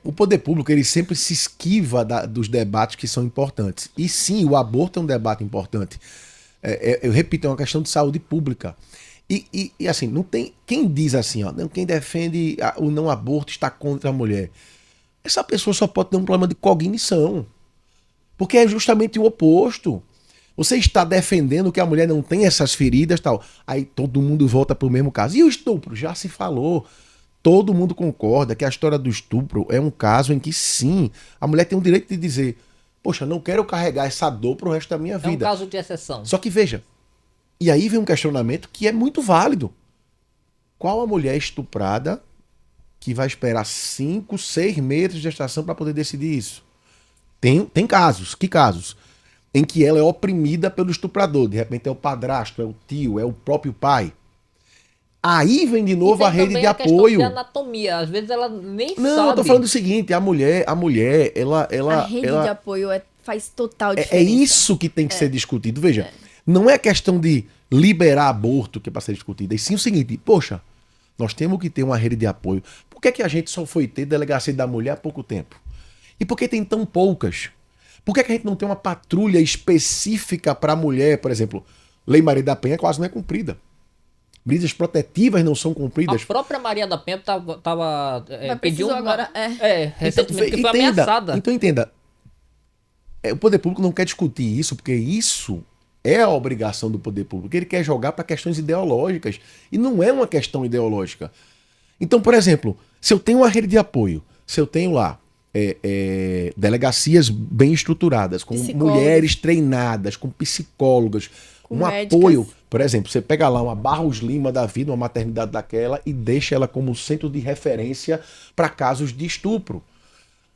C: O poder público, ele sempre se esquiva dos debates que são importantes. E sim, o aborto é um debate importante. Eu repito, é uma questão de saúde pública. E assim, não tem... Quem diz assim, ó, quem defende o não aborto está contra a mulher. Essa pessoa só pode ter um problema de cognição. Porque é justamente o oposto. Você está defendendo que a mulher não tem essas feridas e tal. Aí todo mundo volta para o mesmo caso. E o estupro? Já se falou. Todo mundo concorda que a história do estupro é um caso em que sim, a mulher tem o direito de dizer: poxa, não quero carregar essa dor pro resto da minha vida.
A: É um caso de exceção.
C: Só que veja, e aí vem um questionamento que é muito válido. Qual a mulher estuprada que vai esperar 5, 6 meses de gestação para poder decidir isso? Tem casos. Que casos? Em que ela é oprimida pelo estuprador. De repente é o padrasto, é o tio, é o próprio pai. Aí vem de novo a rede de apoio.
A: De anatomia. Às vezes ela nem sabe.
C: Não, eu tô falando o seguinte, a mulher, ela
B: a rede de apoio faz total diferença.
C: É isso que tem que ser discutido. Veja, não é questão de liberar aborto que é para ser discutido, e sim o seguinte: poxa, nós temos que ter uma rede de apoio. Por que é que a gente só foi ter delegacia da mulher há pouco tempo? E por que tem tão poucas? Por que é que a gente não tem uma patrulha específica para a mulher, por exemplo? Lei Maria da Penha quase não é cumprida. Medidas protetivas não são cumpridas.
A: A própria Maria da Penha pediu uma...
B: agora.
A: recentemente,
C: então,
A: que foi ameaçada.
C: Então entenda, o poder público não quer discutir isso, porque isso é a obrigação do poder público. Ele quer jogar para questões ideológicas. E não é uma questão ideológica. Então, por exemplo, se eu tenho uma rede de apoio, se eu tenho lá delegacias bem estruturadas, com mulheres treinadas, com psicólogas, com médicas, apoio. Por exemplo, você pega lá uma Barros Lima da vida, uma maternidade daquela, e deixa ela como centro de referência para casos de estupro.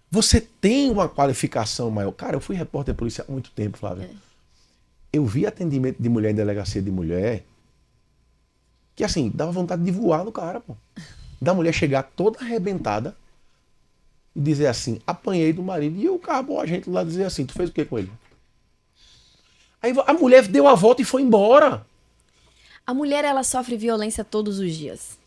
C: Você tem uma qualificação maior. Cara, eu fui repórter de polícia há muito tempo, Flávia. Eu vi atendimento de mulher em delegacia de mulher que, assim, dava vontade de voar no cara, pô. Da mulher chegar toda arrebentada e dizer assim: apanhei do marido. E o cabo, a gente lá dizer assim: tu fez o que com ele? Aí a mulher deu a volta e foi embora.
B: A mulher, ela sofre violência todos os dias.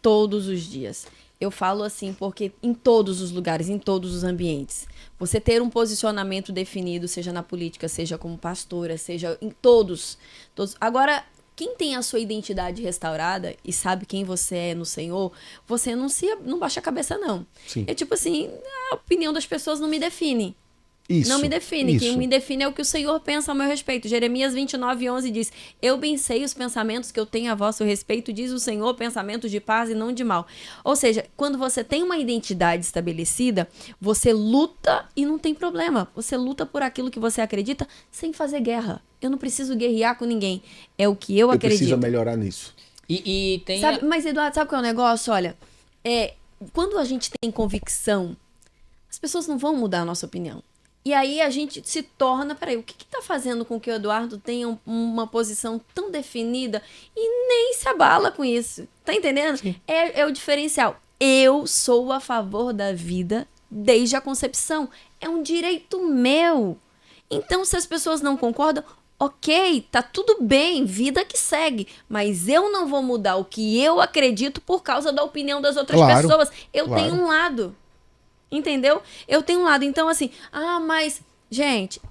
B: Todos os dias. Eu falo assim porque em todos os lugares, em todos os ambientes. Você ter um posicionamento definido, seja na política, seja como pastora, seja em todos. Agora, Quem tem a sua identidade restaurada e sabe quem você é no Senhor, você não baixa a cabeça, não.
C: Sim.
B: É tipo assim, a opinião das pessoas não me define.
C: Isso.
B: Não me define.
C: Isso.
B: Quem me define é o que o Senhor pensa ao meu respeito. Jeremias 29:11 diz: eu bem sei os pensamentos que eu tenho a vosso respeito, diz o Senhor, pensamentos de paz e não de mal. Ou seja, quando você tem uma identidade estabelecida, você luta e não tem problema. Você luta por aquilo que você acredita sem fazer guerra. Eu não preciso guerrear com ninguém. É o que eu acredito.
C: Preciso melhorar nisso.
A: E tem...
B: Sabe, mas, Eduardo, sabe qual é o negócio? Olha, quando a gente tem convicção, as pessoas não vão mudar a nossa opinião. E aí a gente se torna, peraí, o que está fazendo com que o Eduardo tenha uma posição tão definida e nem se abala com isso? Tá entendendo? É o diferencial. Eu sou a favor da vida desde a concepção. É um direito meu. Então, se as pessoas não concordam, ok, tá tudo bem, vida que segue. Mas eu não vou mudar o que eu acredito por causa da opinião das outras pessoas. Eu tenho um lado. Entendeu? Eu tenho um lado. Então, assim, mas, gente,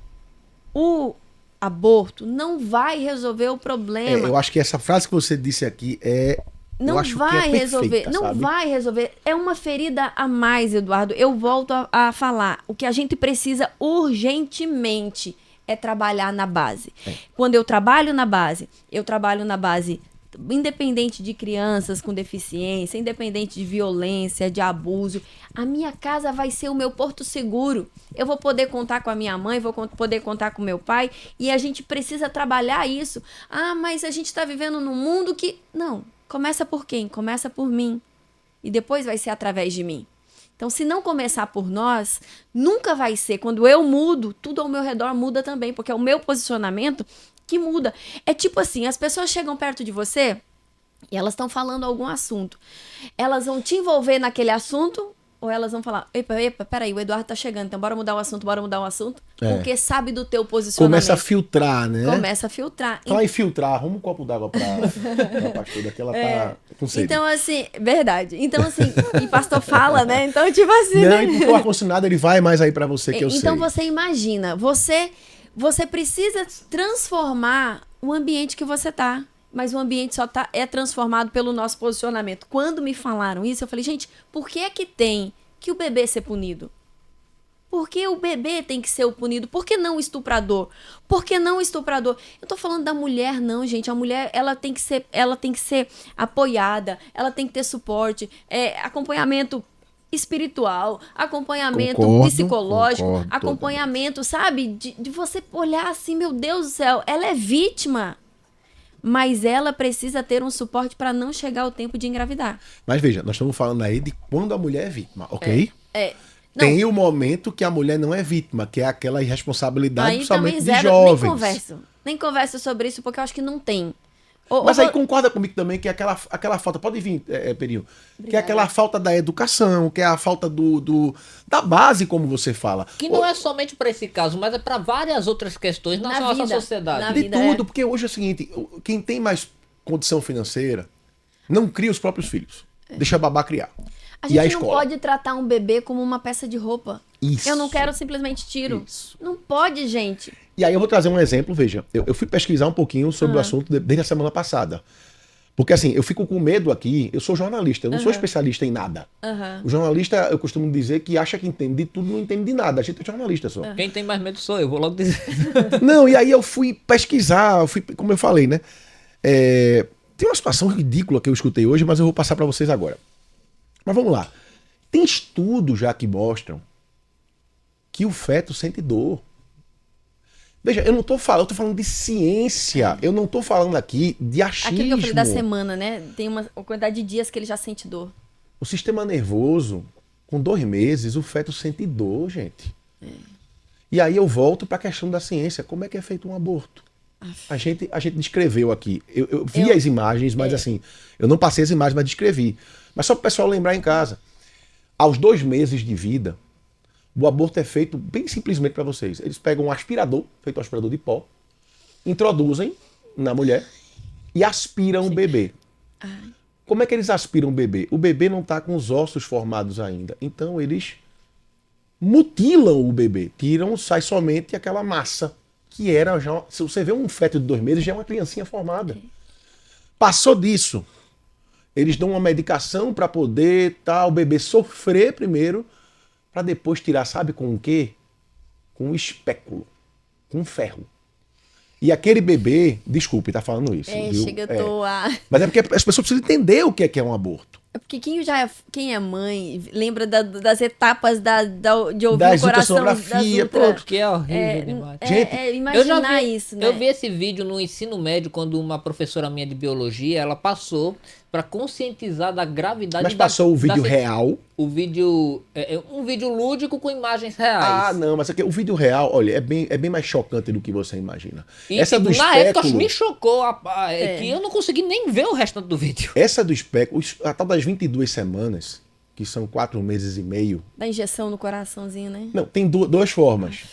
B: o aborto não vai resolver o problema.
C: Eu acho que essa frase que você disse aqui
B: não vai resolver. Não vai resolver. É uma ferida a mais, Eduardo. Eu volto a falar. O que a gente precisa urgentemente é trabalhar na base. Quando eu trabalho na base independente de crianças com deficiência, independente de violência, de abuso, a minha casa vai ser o meu porto seguro. Eu vou poder contar com a minha mãe, vou poder contar com meu pai, e a gente precisa trabalhar isso. Mas a gente está vivendo num mundo que... Não, começa por quem? Começa por mim. E depois vai ser através de mim. Então, se não começar por nós, nunca vai ser. Quando eu mudo, tudo ao meu redor muda também, porque é o meu posicionamento que muda. É tipo assim, as pessoas chegam perto de você e elas estão falando algum assunto. Elas vão te envolver naquele assunto ou elas vão falar, epa, peraí, o Eduardo tá chegando, então bora mudar o assunto. Porque sabe do teu posicionamento.
C: Começa a filtrar, né?
B: Começa a filtrar.
C: Fala em filtrar, arruma um copo d'água pra pastora, que ela tá com sede.
B: Então, assim, verdade. Então, assim, e pastor fala, né? Então, tipo assim...
C: Não,
B: né?
C: e porque o ar-condicionado, ele vai mais aí pra você, que eu sei.
B: Então, você imagina, você precisa transformar o ambiente que você tá. Mas o ambiente só é transformado pelo nosso posicionamento. Quando me falaram isso, eu falei, gente, por que é que tem que o bebê ser punido? Por que o bebê tem que ser o punido? Por que não o estuprador? Por que não o estuprador? Eu tô falando da mulher, não, gente. A mulher, ela tem que ser apoiada, ela tem que ter suporte, acompanhamento espiritual, acompanhamento psicológico, acompanhamento, sabe? De você olhar assim, meu Deus do céu, ela é vítima, mas ela precisa ter um suporte para não chegar o tempo de engravidar.
C: Mas veja, nós estamos falando aí de quando a mulher é vítima, ok? Tem o momento que a mulher não é vítima, que é aquela irresponsabilidade, principalmente de jovens.
B: Nem converso sobre isso, porque eu acho que não tem.
C: Mas aí concorda comigo também que aquela falta, pode vir, Perinho, que é aquela falta da educação, que é a falta da base, como você fala.
A: Que não é somente para esse caso, mas é para várias outras questões na nossa sociedade.
C: De tudo, porque hoje é o seguinte, quem tem condição financeira não cria os próprios filhos, deixa a babá criar.
B: A gente não pode tratar um bebê como uma peça de roupa.
C: Isso.
B: Eu não quero simplesmente tiro. Isso. Não pode, gente.
C: E aí eu vou trazer um exemplo, veja. Eu fui pesquisar um pouquinho sobre o assunto desde a semana passada. Porque assim, eu fico com medo aqui, eu sou jornalista, eu não sou especialista em nada. O jornalista, eu costumo dizer que acha que entende de tudo, não entende de nada. A gente é jornalista só.
A: Quem tem mais medo sou eu, vou logo dizer.
C: Não, e aí eu fui pesquisar, como eu falei, né? Tem uma situação ridícula que eu escutei hoje, mas eu vou passar para vocês agora. Mas vamos lá. Tem estudos já que mostram que o feto sente dor. Veja, eu tô falando de ciência. Eu não tô falando aqui de achismo.
B: Aquilo que eu falei da semana, né? Tem uma quantidade de dias que ele já sente dor.
C: O sistema nervoso, com 2 meses, o feto sente dor, gente. E aí eu volto para a questão da ciência. Como é que é feito um aborto? A gente descreveu aqui. Eu vi as imagens, mas assim, eu não passei as imagens, mas descrevi. Mas só para o pessoal lembrar em casa. Aos 2 meses de vida, o aborto é feito bem simplesmente para vocês. Eles pegam um aspirador, feito um aspirador de pó, introduzem na mulher e aspiram o bebê. Como é que eles aspiram o bebê? O bebê não está com os ossos formados ainda. Então eles mutilam o bebê. Sai somente aquela massa. Que era já... Se você vê um feto de 2 meses, já é uma criancinha formada. Passou disso, eles dão uma medicação para poder o bebê sofrer primeiro, para depois tirar, sabe com o quê? Com um espéculo, com ferro. E aquele bebê, desculpe, tá falando isso. Viu?
B: Chega, eu tô
C: Mas é porque as pessoas precisam entender o que é um aborto.
B: É porque quem é mãe lembra das etapas de ouvir
C: Das
B: o coração
C: ultrassonografia,
B: das
C: pronto.
A: Que é horrível demais.
C: Gente,
B: imaginar isso, né?
A: Eu vi esse vídeo no ensino médio quando uma professora minha de biologia, ela passou para conscientizar da gravidade.
C: Mas passou o vídeo real.
A: O vídeo um vídeo lúdico com imagens reais.
C: Não, mas aqui, o vídeo real, olha, é bem mais chocante do que você imagina.
A: E,
C: essa
A: tipo,
C: do
A: na
C: espéculo,
A: época me chocou que eu não consegui nem ver o restante do vídeo.
C: essa do espéculo, a tal das 22 semanas, que são 4 meses e meio.
B: Da injeção no coraçãozinho, né?
C: Não, tem duas formas.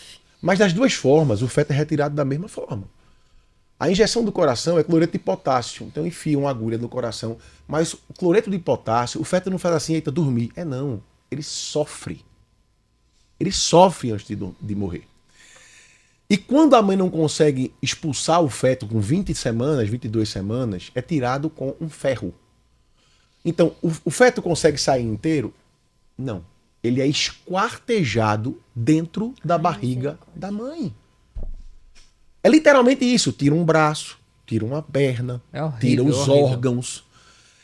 C: Mas das duas formas, o feto é retirado da mesma forma. A injeção do coração é cloreto de potássio. Então enfia uma agulha no coração. Mas o cloreto de potássio, o feto não faz assim, eita, dormir. Não. Ele sofre. Ele sofre antes de morrer. E quando a mãe não consegue expulsar o feto com 20 semanas, 22 semanas, é tirado com um ferro. Então, o feto consegue sair inteiro? Não. Ele é esquartejado dentro da barriga da mãe. É literalmente isso. Tira um braço, tira uma perna, tira os órgãos.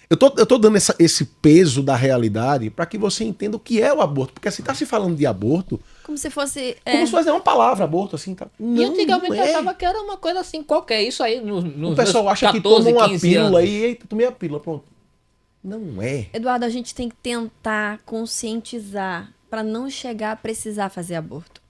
C: Eu tô dando esse peso da realidade para que você entenda o que é o aborto. Porque assim, tá se falando de aborto...
B: Como se fosse...
C: Como se fosse uma palavra, aborto, assim. Tá?
A: Não, e antigamente
C: não
A: eu achava que era uma coisa assim qualquer. Isso aí
C: o pessoal acha
A: 14,
C: que toma uma
A: 15
C: pílula
A: anos.
C: aí, eita, tomei a pílula, pronto. Não é.
B: Eduardo, a gente tem que tentar conscientizar para não chegar a precisar fazer aborto.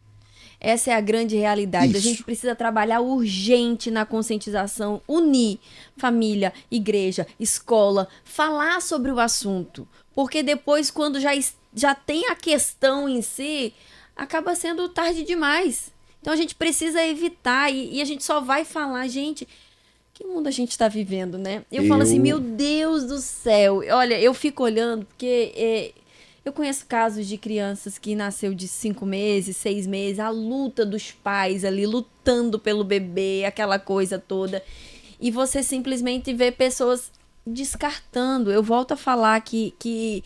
B: Essa é a grande realidade.
C: Isso.
B: A gente precisa trabalhar urgente na conscientização, unir família, igreja, escola, falar sobre o assunto. Porque depois, quando já tem a questão em si, acaba sendo tarde demais. Então a gente precisa evitar e a gente só vai falar, gente, que mundo a gente está vivendo, né? Eu falo assim, meu Deus do céu. Olha, eu fico olhando porque... eu conheço casos de crianças que nasceu de 5 meses, 6 meses, a luta dos pais ali, lutando pelo bebê, aquela coisa toda. E você simplesmente vê pessoas descartando. Eu volto a falar que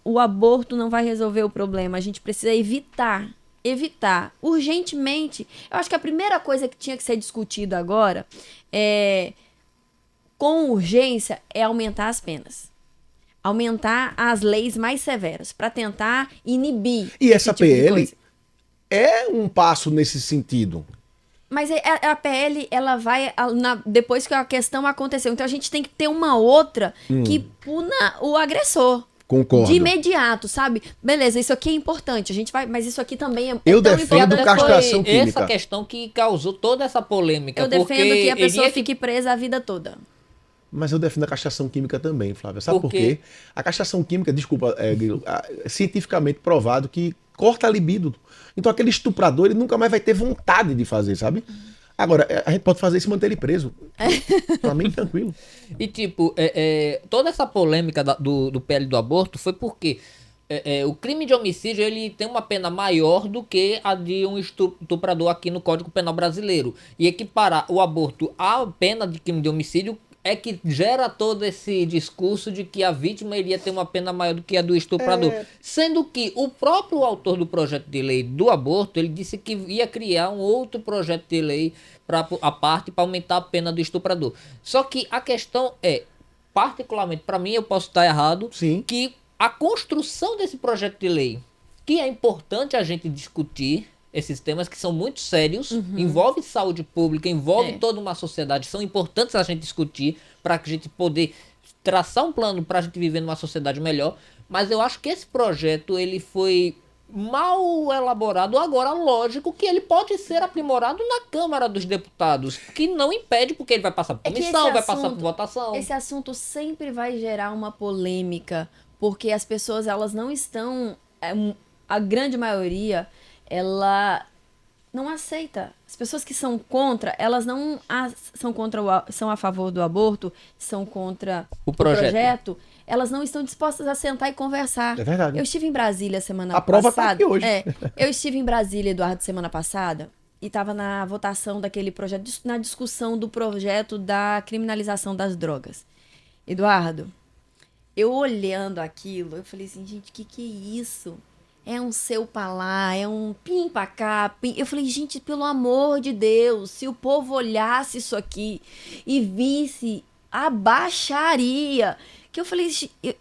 B: o aborto não vai resolver o problema. A gente precisa evitar urgentemente. Eu acho que a primeira coisa que tinha que ser discutido agora, com urgência, é aumentar as penas. Aumentar as leis mais severas para tentar inibir.
C: E essa
B: tipo
C: PL é um passo nesse sentido.
B: Mas a PL, ela vai depois que a questão aconteceu. Então a gente tem que ter uma outra que puna o agressor.
C: Concordo.
B: De imediato, sabe? Beleza, isso aqui é importante. A gente vai, mas isso aqui também é
C: Eu
B: tão
C: defendo
B: importante.
C: castração
A: Foi
C: química.
A: essa questão que causou toda essa polêmica.
B: Eu defendo
A: porque
B: que a pessoa
A: iria
B: fique presa a vida toda.
C: Mas eu defendo a castração química também, Flávia. Sabe por quê? A castração química, desculpa, Grilo, é cientificamente provado que corta a libido. Então aquele estuprador, ele nunca mais vai ter vontade de fazer, sabe? Agora, a gente pode fazer isso e manter ele preso. Pra mim, tranquilo.
A: E tipo, toda essa polêmica do PL do aborto foi porque o crime de homicídio ele tem uma pena maior do que a de um estuprador aqui no Código Penal brasileiro. E equiparar o aborto à pena de crime de homicídio é que gera todo esse discurso de que a vítima iria ter uma pena maior do que a do estuprador. Sendo que o próprio autor do projeto de lei do aborto, ele disse que ia criar um outro projeto de lei para aumentar a pena do estuprador. Só que a questão particularmente para mim, eu posso estar errado,
C: Sim.
A: que a construção desse projeto de lei, que é importante a gente discutir, esses temas que são muito sérios, envolve saúde pública, envolve toda uma sociedade, são importantes a gente discutir para que a gente poder traçar um plano para a gente viver numa sociedade melhor, mas eu acho que esse projeto ele foi mal elaborado. Agora, lógico que ele pode ser aprimorado na Câmara dos Deputados, que não impede, porque ele vai passar por comissão, vai passar por votação.
B: Esse assunto sempre vai gerar uma polêmica, porque as pessoas elas não estão, a grande maioria ela não aceita. As pessoas que são contra, elas não são a favor do aborto, são contra
A: o projeto.
B: Elas não estão dispostas a sentar e conversar.
C: É verdade.
B: Eu estive em Brasília semana
C: A prova
B: passada.
C: tá aqui hoje.
B: Eu estive em Brasília, Eduardo, semana passada, e estava na votação daquele projeto, na discussão do projeto da criminalização das drogas. Eduardo, eu olhando aquilo, eu falei assim, gente, que é isso? É um seu pra lá, é um pim pra cá. Pim. Eu falei, gente, pelo amor de Deus, se o povo olhasse isso aqui e visse a baixaria, que eu falei,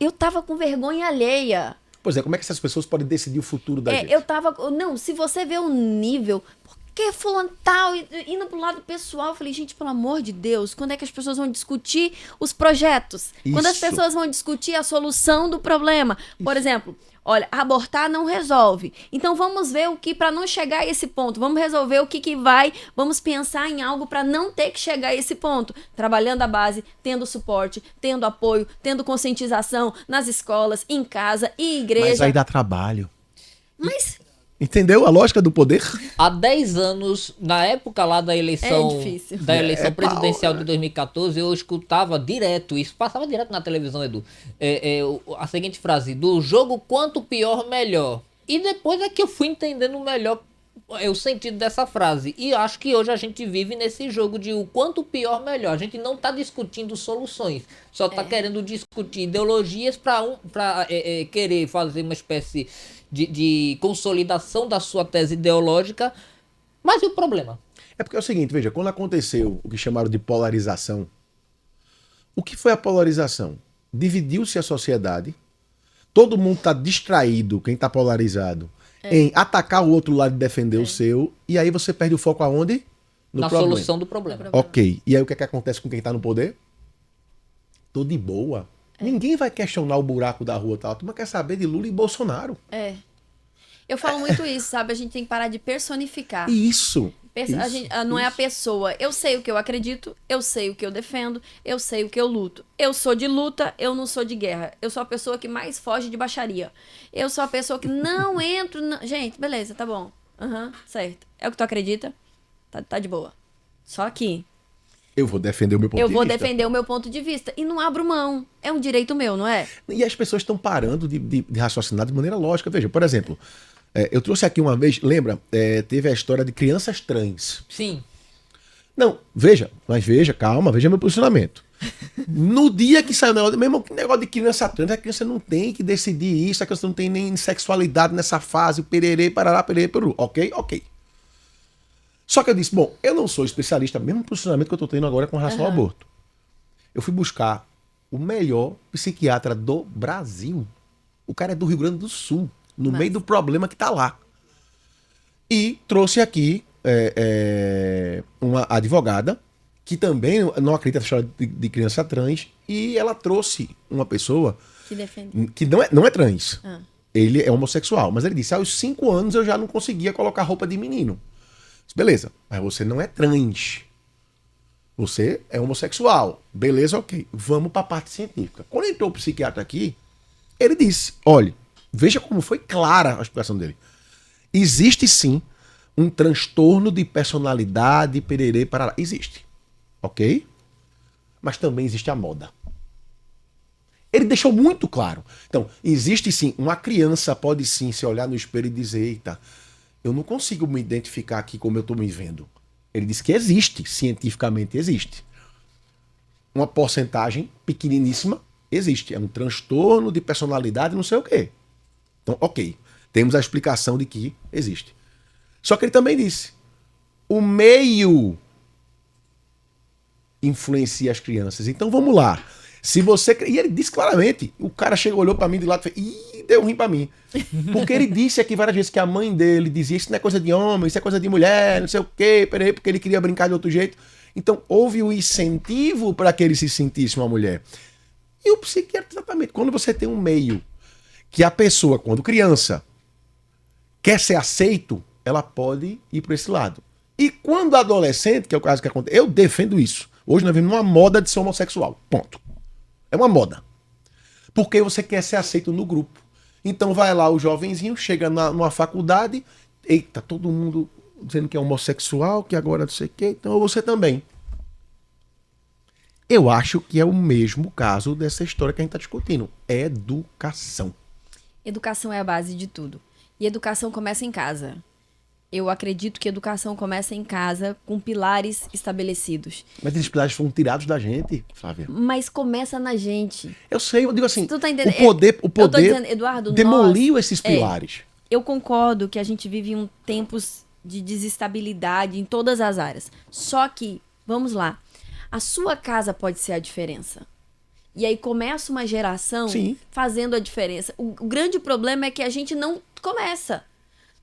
B: eu tava com vergonha alheia.
C: Pois é, como é que essas pessoas podem decidir o futuro da gente?
B: Eu tava, não, se você vê o nível, porque fulano tal, indo pro lado pessoal, eu falei, gente, pelo amor de Deus, quando é que as pessoas vão discutir os projetos? Quando as
C: Isso.
B: pessoas vão discutir a solução do problema? Por exemplo, olha, abortar não resolve. Então vamos ver o que, para não chegar a esse ponto, vamos resolver o que vai, vamos pensar em algo para não ter que chegar a esse ponto. Trabalhando a base, tendo suporte, tendo apoio, tendo conscientização nas escolas, em casa, em igreja.
C: Mas aí dá trabalho.
B: Mas
C: Entendeu a lógica do poder?
A: Há 10 anos, na época lá da eleição,
B: É difícil.
A: presidencial de 2014, eu escutava direto, isso passava direto na televisão, Edu, a seguinte frase, do jogo quanto pior, melhor. E depois é que eu fui entendendo melhor o sentido dessa frase. E acho que hoje a gente vive nesse jogo de o quanto pior, melhor. A gente não está discutindo soluções, só está querendo discutir ideologias para querer fazer uma espécie de consolidação da sua tese ideológica. Mas e o problema?
C: É porque é o seguinte, veja, quando aconteceu o que chamaram de polarização, o que foi a polarização? Dividiu-se a sociedade, todo mundo está distraído, quem está polarizado, em atacar o outro lado e defender o seu, e aí você perde o foco aonde?
A: Na
C: problema.
A: solução do problema.
C: Ok, e aí o que é que acontece com quem está no poder? Tô de boa. Ninguém vai questionar o buraco da rua, tal. Tu mas quer saber de Lula e Bolsonaro.
B: Eu falo muito isso, sabe? A gente tem que parar de personificar.
C: Isso.
B: A gente, não é a pessoa. Eu sei o que eu acredito, eu sei o que eu defendo, eu sei o que eu luto. Eu sou de luta, eu não sou de guerra. Eu sou a pessoa que mais foge de baixaria. Eu sou a pessoa que não entro... Gente, beleza, tá bom. Certo. É o que tu acredita? Tá de boa. Só que
C: Eu vou defender o meu ponto de
B: eu vou
C: vista.
B: defender o meu ponto de vista. E não abro mão. É um direito meu, não é?
C: E as pessoas estão parando de raciocinar de maneira lógica. Veja, por exemplo, eu trouxe aqui uma vez, lembra? Teve a história de crianças trans.
A: Sim.
C: Não, veja, calma, veja meu posicionamento. No dia que saiu o negócio, mesmo que negócio de criança trans, a criança não tem que decidir isso, a criança não tem nem sexualidade nessa fase, pererê, parará, pererê, peru. Ok. Só que eu disse, bom, eu não sou especialista, mesmo posicionamento que eu tô tendo agora com relação ao aborto. Eu fui buscar o melhor psiquiatra do Brasil. O cara é do Rio Grande do Sul, no meio do problema que tá lá. E trouxe aqui uma advogada que também não acredita na história de criança trans, e ela trouxe uma pessoa
B: Que defende.
C: que não é trans. Ele é homossexual, mas ele disse, aos 5 anos eu já não conseguia colocar roupa de menino. Disse, beleza, mas você não é trans. Você é homossexual. Beleza, ok. Vamos para a parte científica. Quando entrou o psiquiatra aqui, ele disse, olha, veja como foi clara a explicação dele. Existe sim um transtorno de personalidade, pererê, parará. Existe. Ok? Mas também existe a moda. Ele deixou muito claro. Então, existe sim, uma criança pode sim se olhar no espelho e dizer, eita, eu não consigo me identificar aqui como eu estou me vendo. Ele disse que existe, cientificamente existe. Uma porcentagem pequeniníssima existe. É um transtorno de personalidade, não sei o quê. Então, ok, temos a explicação de que existe. Só que ele também disse, o meio influencia as crianças. Então vamos lá. Se você... E ele disse claramente, o cara chegou, olhou pra mim de lado e fez, ih, deu ruim pra mim. Porque ele disse aqui várias vezes que a mãe dele dizia, isso não é coisa de homem, isso é coisa de mulher, não sei o quê, peraí, porque ele queria brincar de outro jeito. Então houve um incentivo para que ele se sentisse uma mulher. E o psiquiatra, exatamente, quando você tem um meio que a pessoa, quando criança, quer ser aceito, ela pode ir para esse lado. E quando adolescente, que é o caso que acontece, eu defendo isso. Hoje nós vivemos uma moda de ser homossexual. Ponto. É uma moda. Porque você quer ser aceito no grupo. Então vai lá o jovenzinho, chega numa faculdade, eita, todo mundo dizendo que é homossexual, que agora não sei o quê, então você também. Eu acho que é o mesmo caso dessa história que a gente está discutindo. Educação.
B: Educação é a base de tudo. E educação começa em casa. Eu acredito que educação começa em casa com pilares estabelecidos.
C: Mas esses pilares foram tirados da gente, Flávia.
B: Mas começa na gente.
C: Eu sei, eu digo assim,
B: Tu tá entendendo?
C: o poder
B: Eu tô dizendo, Eduardo,
C: demoliu esses pilares.
B: Eu concordo que a gente vive tempos de desestabilidade em todas as áreas. Só que, vamos lá, a sua casa pode ser a diferença. E aí começa uma geração
C: Sim.
B: fazendo a diferença. O grande problema é que a gente não começa.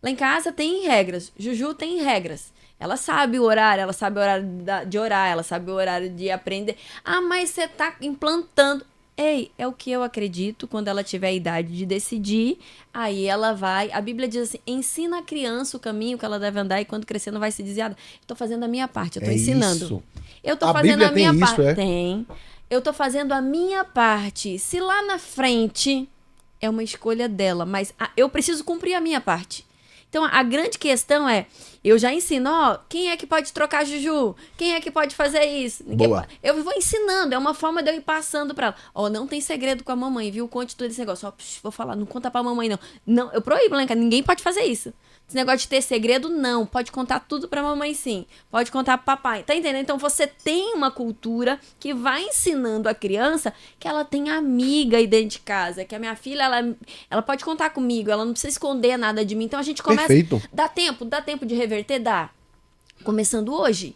B: Lá em casa tem regras. Juju tem regras. Ela sabe o horário, ela sabe o horário de orar, ela sabe o horário de aprender. Ah, mas você tá implantando. Ei, é o que eu acredito. Quando ela tiver a idade de decidir, aí ela vai. A Bíblia diz assim: ensina a criança o caminho que ela deve andar e quando crescer não vai se desviar. Estou fazendo a minha parte, eu estou ensinando.
C: Isso.
B: Eu tô
C: A
B: fazendo
C: Bíblia
B: a minha
C: tem isso,
B: parte.
C: é?
B: Tem. Eu tô fazendo a minha parte. Se lá na frente é uma escolha dela, mas eu preciso cumprir a minha parte. Então, a grande questão é, eu já ensino, ó, quem é que pode trocar Juju? Quem é que pode fazer isso?
C: Boa.
B: Eu vou ensinando, é uma forma de eu ir passando pra ela. Ó, não tem segredo com a mamãe, viu? Conte todo esse negócio. Ó, vou falar, não conta pra mamãe, não. Não, eu proíbo lá em casa, ninguém pode fazer isso. Esse negócio de ter segredo, não. Pode contar tudo pra mamãe, sim. Pode contar pro papai. Tá entendendo? Então, você tem uma cultura que vai ensinando a criança que ela tem amiga aí dentro de casa. Que a minha filha, ela pode contar comigo. Ela não precisa esconder nada de mim. Então, a gente começa...
C: Perfeito.
B: Dá tempo de reverter? Dá. Começando hoje.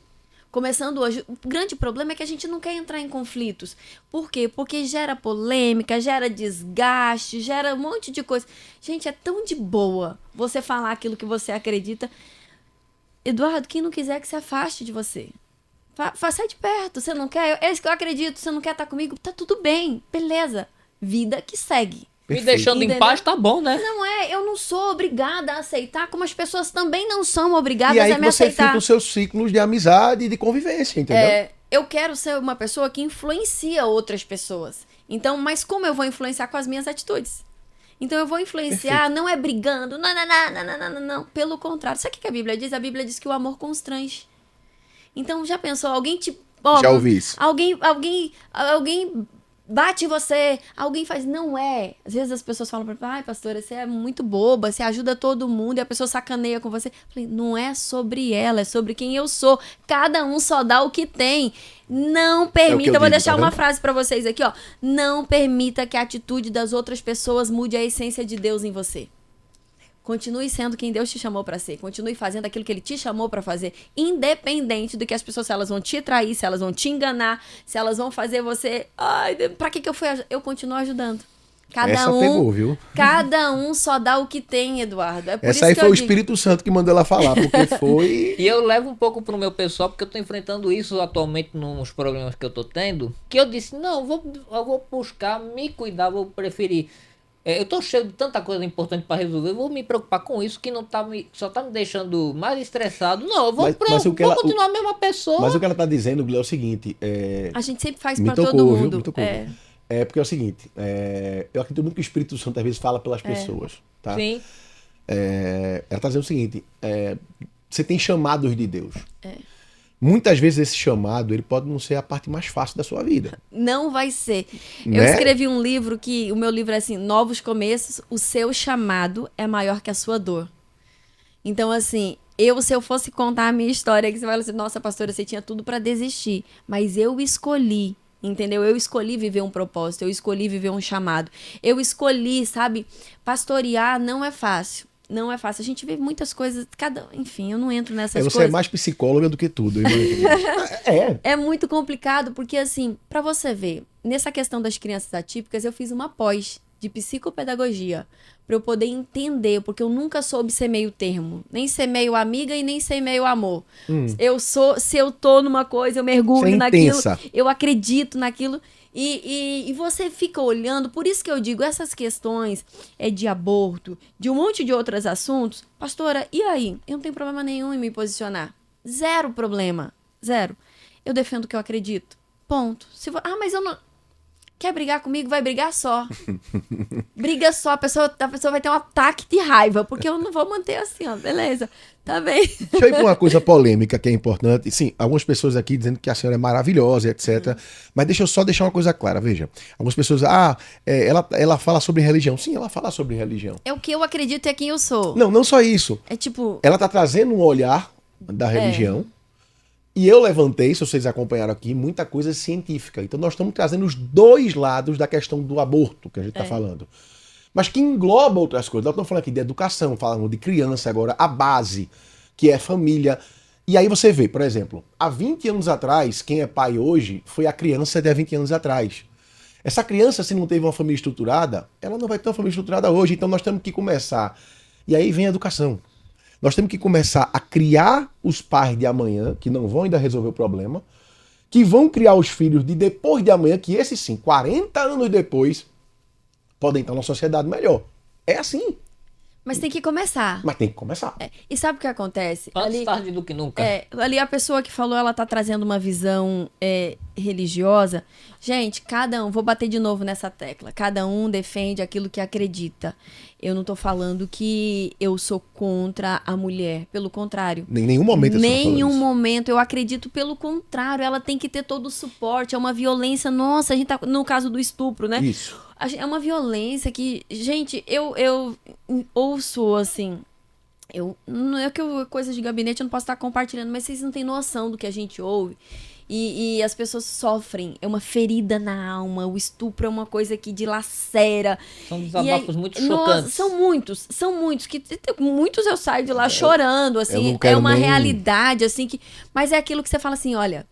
B: O grande problema é que a gente não quer entrar em conflitos. Por quê? Porque gera polêmica, gera desgaste, gera um monte de coisa. Gente, é tão de boa você falar aquilo que você acredita. Eduardo, quem não quiser que se afaste de você. Sai de perto, você não quer? É isso que eu acredito, você não quer estar comigo? Tá tudo bem, beleza. Vida que segue.
A: Me deixando
B: Entendeu?
A: em paz, tá bom, né?
B: Não é, eu não sou obrigada a aceitar, como as pessoas também não são obrigadas
C: E aí
B: a
C: que
B: me
C: você
B: aceitar.
C: fica os seus ciclos de amizade e de convivência, entendeu?
B: Eu quero ser uma pessoa que influencia outras pessoas. Então, mas como eu vou influenciar com as minhas atitudes? Então eu vou influenciar, não é brigando, não. Pelo contrário. Sabe o que a Bíblia diz? A Bíblia diz que o amor constrange. Então, já pensou, alguém te...
C: Já ouvi isso.
B: Alguém bate em você, alguém faz... Não é. Às vezes as pessoas falam pra mim, ai, pastora, você é muito boba, você ajuda todo mundo, e a pessoa sacaneia com você. Eu falei, não é sobre ela, é sobre quem eu sou. Cada um só dá o que tem. Não permita, eu vou deixar uma frase pra vocês aqui, ó. Não permita que a atitude das outras pessoas mude a essência de Deus em você. Continue sendo quem Deus te chamou pra ser. Continue fazendo aquilo que Ele te chamou pra fazer. Independente do que as pessoas, se elas vão te trair, se elas vão te enganar, se elas vão fazer você... Ai, pra que eu fui... Eu continuo ajudando.
C: Essa pegou, viu?
B: Cada um só dá o que tem, Eduardo. É por
C: Essa
B: isso
C: aí
B: que
C: foi
B: eu
C: o
B: digo.
C: Espírito Santo que mandou ela falar, porque foi...
A: E eu levo um pouco pro meu pessoal, porque eu tô enfrentando isso atualmente nos problemas que eu tô tendo, que eu disse, não, eu vou buscar me cuidar, vou preferir... eu tô cheio de tanta coisa importante pra resolver, eu vou me preocupar com isso que não tá só tá me deixando mais estressado. Não, eu vou, vou continuar a mesma pessoa.
C: Mas o que ela tá dizendo, Gléo, é o seguinte...
B: A gente sempre faz
C: Me
B: pra
C: tocou,
B: todo
C: viu?
B: mundo.
C: Me tocou. É porque é o seguinte, eu acredito muito que o Espírito Santo às vezes fala pelas pessoas, tá?
A: Sim.
C: Ela tá dizendo o seguinte, você tem chamados de Deus. Muitas vezes esse chamado, ele pode não ser a parte mais fácil da sua vida.
B: Não vai ser.
C: Né?
B: Eu escrevi um livro que, o meu livro é assim, Novos Começos, o seu chamado é maior que a sua dor. Então, assim, se eu fosse contar a minha história, que você vai falar assim, nossa, pastora, você tinha tudo pra desistir. Mas eu escolhi, entendeu? Eu escolhi viver um propósito, eu escolhi viver um chamado. Eu escolhi, sabe, pastorear não é fácil. Não é fácil. A gente vê muitas coisas, enfim, eu não entro nessas coisas.
C: Você é mais psicóloga do que tudo, eu imagino.
B: É muito complicado, porque assim, pra você ver, nessa questão das crianças atípicas, eu fiz uma pós de psicopedagogia, pra eu poder entender, porque eu nunca soube ser meio termo, nem ser meio amiga e nem ser meio amor. Se eu tô numa coisa, eu mergulho naquilo,
C: intensa.
B: eu acredito naquilo. E você fica olhando, por isso que eu digo, essas questões de aborto, de um monte de outros assuntos, pastora, e aí? Eu não tenho problema nenhum em me posicionar. Zero problema. Zero. Eu defendo o que eu acredito. Ponto. Mas eu não... Quer brigar comigo? Vai brigar só. Briga só, a pessoa vai ter um ataque de raiva, porque eu não vou manter assim, ó. Beleza, tá bem.
C: Deixa eu ir para uma coisa polêmica que é importante. Sim, algumas pessoas aqui dizendo que a senhora é maravilhosa, etc. Mas deixa eu só deixar uma coisa clara, veja. Algumas pessoas, ela fala sobre religião. Sim, ela fala sobre religião.
B: É o que eu acredito e é quem eu sou.
C: Não só isso.
B: É tipo...
C: Ela tá trazendo um olhar da religião. E eu levantei, se vocês acompanharam aqui, muita coisa científica. Então nós estamos trazendo os dois lados da questão do aborto que a gente está falando. Mas que engloba outras coisas. Nós estamos falando aqui de educação, falando de criança agora, a base, que é família. E aí você vê, por exemplo, há 20 anos atrás, quem é pai hoje foi a criança de há 20 anos atrás. Essa criança, se não teve uma família estruturada, ela não vai ter uma família estruturada hoje. Então nós temos que começar. E aí vem a educação. Nós temos que começar a criar os pais de amanhã, que não vão ainda resolver o problema, que vão criar os filhos de depois de amanhã, que esses sim, 40 anos depois, podem estar numa sociedade melhor. É assim.
B: Mas tem que começar.
C: Mas tem que começar.
B: E sabe o que acontece?
A: Antes tarde do que nunca.
B: Ali a pessoa que falou, ela tá trazendo uma visão religiosa. Gente, cada um, vou bater de novo nessa tecla, cada um defende aquilo que acredita. Eu não tô falando que eu sou contra a mulher, pelo contrário.
C: Em nenhum momento.
B: Nenhum momento, eu acredito pelo contrário, ela tem que ter todo o suporte, é uma violência, nossa, a gente tá no caso do estupro, né?
C: Isso.
B: É uma violência que, gente, eu ouço assim, não é que coisas de gabinete eu não posso estar compartilhando, mas vocês não têm noção do que a gente ouve. E as pessoas sofrem, é uma ferida na alma, o estupro é uma coisa que dilacera.
A: São desabafos muito chocantes.
B: São muitos, que muitos eu saio de lá chorando, assim, é uma realidade, assim, mas é aquilo que você fala assim, olha,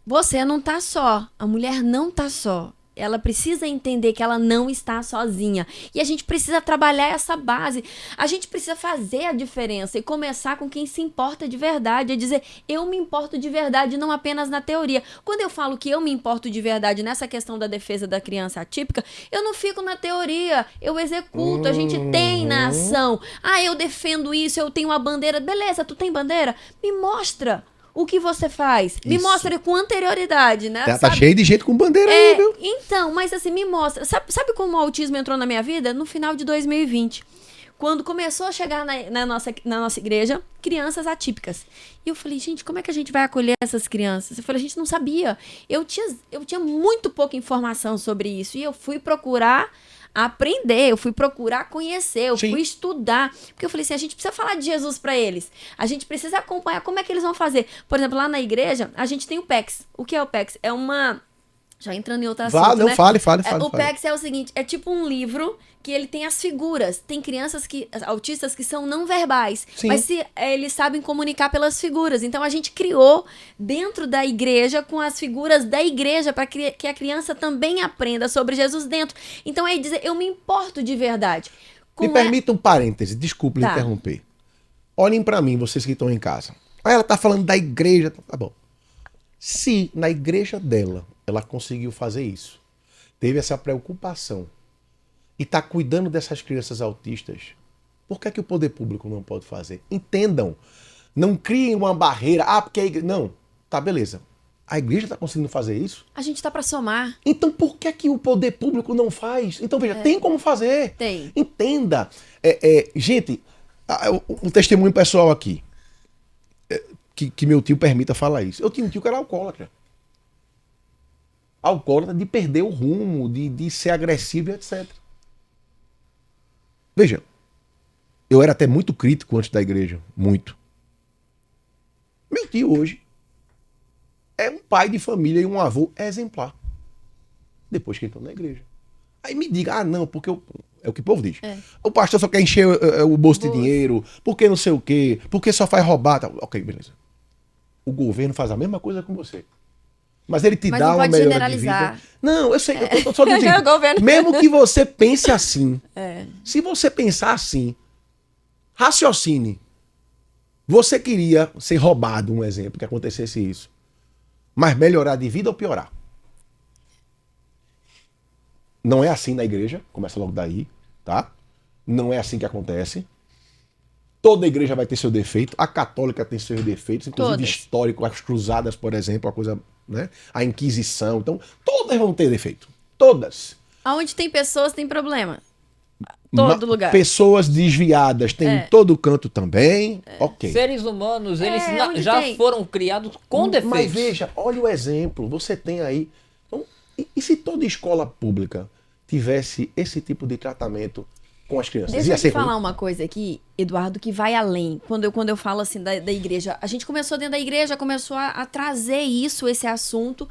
B: você não tá só, a mulher não tá só. Ela precisa entender que ela não está sozinha. E a gente precisa trabalhar essa base. A gente precisa fazer a diferença e começar com quem se importa de verdade. É dizer, eu me importo de verdade, não apenas na teoria. Quando eu falo que eu me importo de verdade nessa questão da defesa da criança atípica, eu não fico na teoria, eu executo, a gente tem na ação. Eu defendo isso, eu tenho uma bandeira. Beleza, tu tem bandeira? Me mostra. O que você faz? Me mostra com anterioridade, né?
C: Tá cheio de gente com bandeira aí, viu?
B: Então, mas assim, me mostra. Sabe como o autismo entrou na minha vida? No final de 2020. Quando começou a chegar na nossa igreja, crianças atípicas. E eu falei, gente, como é que a gente vai acolher essas crianças? Eu falei, a gente não sabia. Eu tinha muito pouca informação sobre isso. E eu fui procurar aprender, eu fui procurar conhecer, eu fui estudar, porque eu falei assim, a gente precisa falar de Jesus para eles, a gente precisa acompanhar como é que eles vão fazer. Por exemplo, lá na igreja, a gente tem o PEX. O que é o PEX? É uma... Já entrando em outra assunto, né?
C: Fale.
B: O PEX é o seguinte, é tipo um livro que ele tem as figuras. Tem crianças autistas que são não verbais, mas eles sabem comunicar pelas figuras. Então a gente criou dentro da igreja com as figuras da igreja para que a criança também aprenda sobre Jesus dentro. Então é dizer, eu me importo de verdade.
C: Me permita um parêntese, desculpe lhe interromper. Olhem para mim, vocês que estão em casa. Ela tá falando da igreja, tá bom. Se na igreja dela ela conseguiu fazer isso, teve essa preocupação e está cuidando dessas crianças autistas, por que é que o poder público não pode fazer? Entendam, não criem uma barreira, porque a igreja... Não, tá, beleza. A igreja está conseguindo fazer isso?
B: A gente tá para somar.
C: Então por que é que o poder público não faz? Então veja, tem como fazer.
B: Tem.
C: Entenda. Gente, um testemunho pessoal aqui, que meu tio permita falar isso. Eu tinha um tio que era alcoólatra. Alcoólatra de perder o rumo, de ser agressivo e etc. Veja, eu era até muito crítico antes da igreja, muito. Meu tio hoje é um pai de família e um avô exemplar. Depois que entrou na igreja. Aí me diga, não, porque é o que o povo diz. O pastor só quer encher o bolso de dinheiro, porque não sei o quê, porque só faz roubar. Tá. Ok, beleza. O governo faz a mesma coisa com você. Mas ele te dá uma melhora de vida. Não, eu sei, eu tô só dizendo. Mesmo que você pense assim, se você pensar assim, raciocine. Você queria ser roubado, um exemplo, que acontecesse isso. Mas melhorar de vida ou piorar? Não é assim na igreja, começa logo daí, tá? Não é assim que acontece. Toda igreja vai ter seu defeito, a católica tem seus defeitos, inclusive histórico, as cruzadas, por exemplo, a coisa, né? A Inquisição, então todas vão ter defeito. todas.
B: Aonde tem pessoas, tem problema. Todo lugar.
C: Pessoas desviadas tem em todo canto também. Ok.
A: Seres humanos, eles
B: onde
A: já
B: tem?
A: foram criados com defeitos.
C: Mas veja, olha o exemplo. Você tem aí. Então, e se toda escola pública tivesse esse tipo de tratamento com as crianças?
B: Deixa
C: Ia
B: eu te
C: ser
B: falar
C: ruim?
B: uma coisa aqui, Eduardo, que vai além. Quando eu falo assim da igreja, a gente começou dentro da igreja, começou a trazer isso, esse assunto,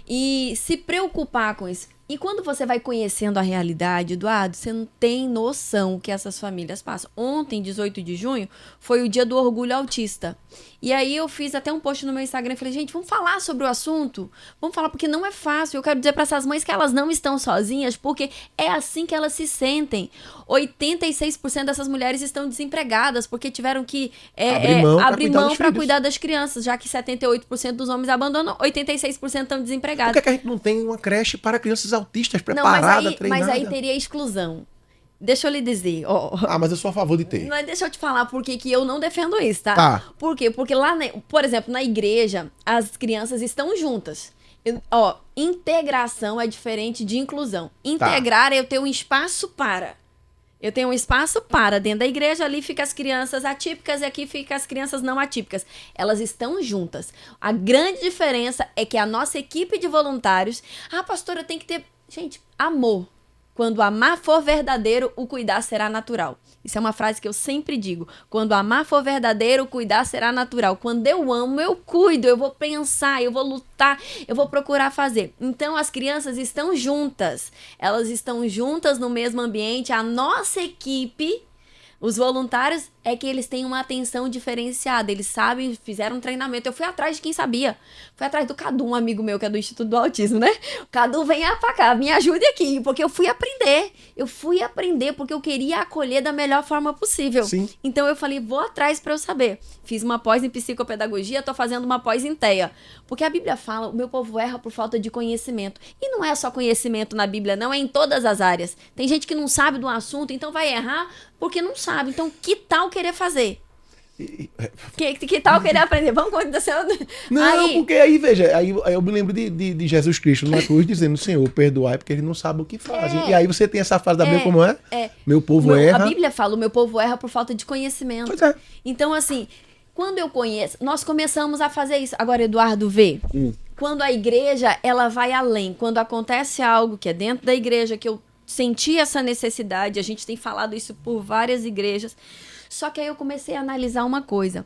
B: e se preocupar com isso. E quando você vai conhecendo a realidade, Eduardo, você não tem noção que essas famílias passam. Ontem, 18 de junho, foi o dia do orgulho autista. E aí eu fiz até um post no meu Instagram e falei, gente, vamos falar sobre o assunto? Vamos falar, porque não é fácil. Eu quero dizer para essas mães que elas não estão sozinhas, porque é assim que elas se sentem. 86% dessas mulheres estão desempregadas, porque tiveram que abrir mão para cuidar das crianças, já que 78% dos homens abandonam, 86% estão desempregados.
C: Por que a gente não tem uma creche para crianças autistas
B: Não,
C: preparada, treinada?
B: mas aí teria exclusão. Deixa eu lhe dizer.
C: Ah, mas eu sou a favor de ter.
B: Mas deixa eu te falar por que eu não defendo isso, tá?
C: Tá.
B: Por quê? Porque lá, por exemplo, na igreja, as crianças estão juntas. Integração é diferente de inclusão. Integrar é eu ter um espaço para. Eu tenho um espaço para dentro da igreja, ali fica as crianças atípicas e aqui fica as crianças não atípicas. Elas estão juntas. A grande diferença é que a nossa equipe de voluntários... Ah, pastora, tem que ter... Gente, amor. Quando amar for verdadeiro, o cuidar será natural. Isso é uma frase que eu sempre digo. Quando amar for verdadeiro, o cuidar será natural. Quando eu amo, eu cuido, eu vou pensar, eu vou lutar, eu vou procurar fazer. Então, as crianças estão juntas. Elas estão juntas no mesmo ambiente. A nossa equipe, os voluntários, é que eles têm uma atenção diferenciada. Eles sabem, fizeram um treinamento. Eu fui atrás de quem sabia. Fui atrás do Cadu, um amigo meu que é do Instituto do Autismo, né? O Cadu, venha pra cá, me ajude aqui. Porque eu fui aprender. Eu fui aprender porque eu queria acolher da melhor forma possível.
C: Sim.
B: Então eu falei, vou atrás pra eu saber. Fiz uma pós em psicopedagogia, tô fazendo uma pós em TEA. Porque a Bíblia fala, o meu povo erra por falta de conhecimento. E não é só conhecimento na Bíblia, não, é em todas as áreas. Tem gente que não sabe do assunto, então vai errar porque não sabe. Então, que tal querer fazer? Que tal querer aprender? Vamos acontecer.
C: Não, porque aí, veja, aí eu me lembro de Jesus Cristo na cruz dizendo, Senhor, perdoai porque eles não sabem o que fazem. E aí você tem essa frase da Bíblia como é? Meu povo erra.
B: A Bíblia fala, o meu povo erra por falta de conhecimento.
C: Pois é.
B: Então, assim, quando eu conheço, nós começamos a fazer isso. Agora, Eduardo, vê. Quando a igreja, ela vai além. Quando acontece algo que é dentro da igreja, que eu senti essa necessidade, a gente tem falado isso por várias igrejas. Só que aí eu comecei a analisar uma coisa.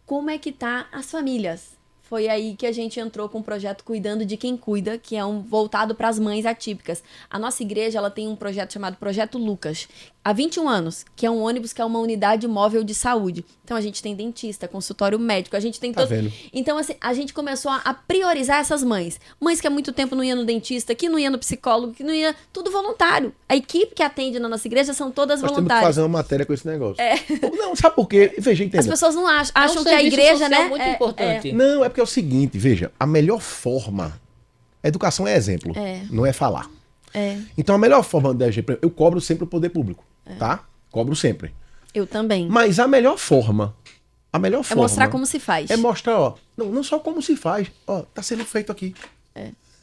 B: Como é que tá as famílias? Foi aí que a gente entrou com o projeto Cuidando de Quem Cuida, que é voltado para as mães atípicas. A nossa igreja, ela tem um projeto chamado Projeto Lucas, há 21 anos, que é um ônibus, que é uma unidade móvel de saúde. Então, a gente tem dentista, consultório médico, a gente tem
C: Tá vendo?
B: Então, assim, a gente começou a priorizar essas mães. Mães que há muito tempo não iam no dentista, que não iam no psicólogo, que não ia... Tudo voluntário. A equipe que atende na nossa igreja são todas
C: Nós temos que
B: voluntárias.
C: fazer uma matéria com esse negócio. Não, sabe por quê? Veja, entenda.
B: As pessoas não acham
A: É um
B: que a
A: serviço
B: igreja,
A: social
B: né?
A: muito importante.
C: Não, é porque é o seguinte, veja, a melhor forma... A educação é exemplo, não é falar. Então, a melhor forma da gente... Eu cobro sempre o poder público, tá? Cobro sempre.
B: Eu também.
C: Mas a melhor forma...
B: É mostrar como se faz.
C: É mostrar, ó. Não só como se faz. Ó, tá sendo feito aqui.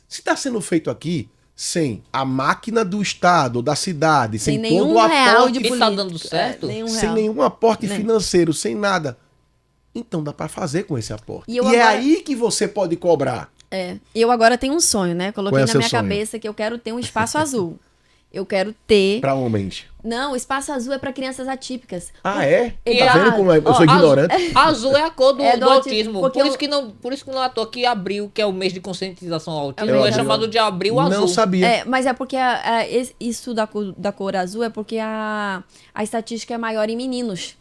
C: Se tá sendo feito aqui, sem a máquina do Estado, da cidade, sem todo
B: nenhum
C: o
B: real
C: aporte...
B: de
A: E tá
B: política.
A: dando certo?
B: Nenhum
C: sem
B: real.
C: nenhum aporte
B: Né?
C: financeiro, sem nada. Então dá pra fazer com esse aporte.
B: E
C: E
B: eu
C: é
B: agora-
C: aí que você pode cobrar.
B: Eu agora tenho um sonho, né? Coloquei
C: Qual é o
B: na
C: seu
B: minha
C: sonho?
B: cabeça que eu quero ter um espaço azul. Eu quero ter...
C: Pra homens.
B: Não, o espaço azul é para crianças atípicas.
C: Ah, é?
B: Ele-
C: Tá vendo como eu sou ignorante?
A: Azul é a cor do,
B: É
A: do
B: do
A: autismo.
B: porque
A: Por isso que não é à toa que abril, que é o mês de conscientização ao autismo,
C: Eu
A: é chamado de abril azul.
C: Não sabia.
B: Mas é porque isso da cor azul é porque a estatística é maior em meninos.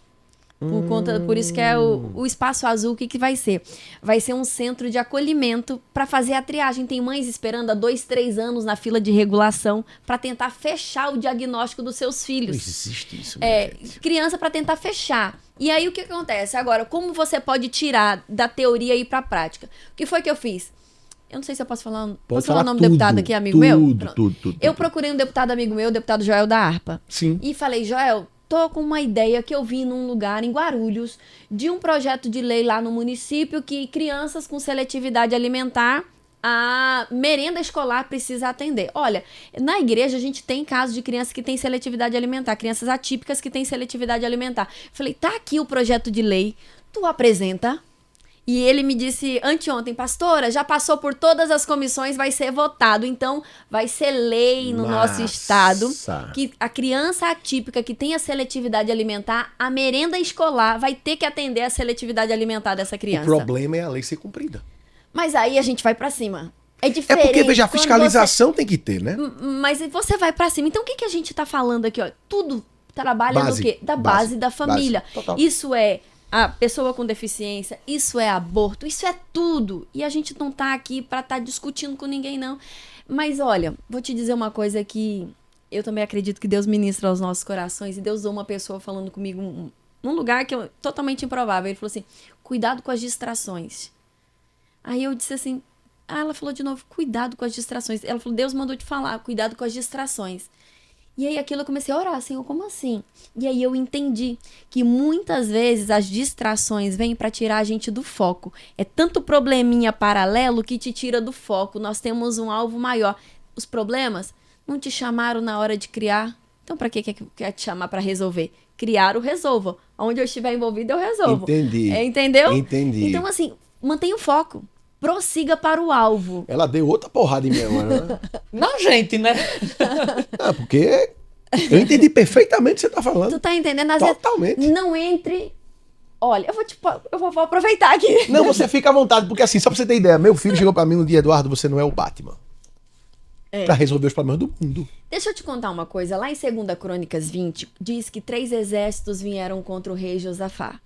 B: Por isso que é o espaço azul, o que vai ser? Vai ser um centro de acolhimento para fazer a triagem. Tem mães esperando há 2, 3 anos na fila de regulação para tentar fechar o diagnóstico dos seus
C: Não
B: filhos.
C: existe isso, minha gente.
B: Criança para tentar fechar. E aí o que acontece? Agora, como você pode tirar da teoria e ir para a prática? O que foi que eu fiz? Eu não sei se eu posso falar. Posso falar o nome do deputado aqui, amigo meu? Pronto.
C: Tudo.
B: Eu procurei um deputado amigo meu, o deputado Joel da Harpa.
C: Sim.
B: E falei, Joel, tô com uma ideia que eu vi num lugar em Guarulhos, de um projeto de lei lá no município que crianças com seletividade alimentar, a merenda escolar precisa atender. Olha, na igreja a gente tem casos de crianças que têm seletividade alimentar, crianças atípicas que têm seletividade alimentar. Falei, tá aqui o projeto de lei, tu apresenta. E ele me disse anteontem, pastora, já passou por todas as comissões, vai ser votado. Então, vai ser lei no nosso estado que a criança atípica que tem a seletividade alimentar, a merenda escolar vai ter que atender a seletividade alimentar dessa criança.
C: O problema é a lei ser cumprida.
B: Mas aí a gente vai pra cima. É diferente.
C: É porque, veja, a fiscalização tem que ter, né?
B: Mas você vai pra cima. Então, o que a gente tá falando aqui, ó? Tudo trabalha no quê? Da base da família. Isso é a pessoa com deficiência, isso é aborto, isso é tudo. E a gente não tá aqui pra estar discutindo com ninguém, não. Mas olha, vou te dizer uma coisa que eu também acredito que Deus ministra aos nossos corações. E Deus usou uma pessoa falando comigo num lugar que é totalmente improvável. Ele falou assim, cuidado com as distrações. Aí eu disse assim, ela falou de novo, cuidado com as distrações. Ela falou, Deus mandou te falar, cuidado com as distrações. E aí aquilo eu comecei a orar, Senhor, como assim? E aí eu entendi que muitas vezes as distrações vêm para tirar a gente do foco. É tanto probleminha paralelo que te tira do foco. Nós temos um alvo maior. Os problemas não te chamaram na hora de criar. Então para que quer te chamar para resolver? Criar o resolvo. Onde eu estiver envolvido eu resolvo.
C: Entendi.
B: Entendeu?
C: Entendi.
B: Então assim, mantenha o foco. Prossiga para o alvo.
C: Ela deu outra porrada em mim agora, né?
A: Não, gente, né?
C: Não, porque eu entendi perfeitamente o que você tá falando.
B: Tu tá entendendo? Às
C: Totalmente.
B: vezes, não entre... Olha, eu vou aproveitar aqui.
C: Não, você fica à vontade, porque assim, só pra você ter ideia, meu filho chegou pra mim um dia, Eduardo, você não é o Batman. Pra resolver os problemas do mundo.
B: Deixa eu te contar uma coisa. Lá em 2 Crônicas 20, diz que 3 exércitos vieram contra o rei Josafá.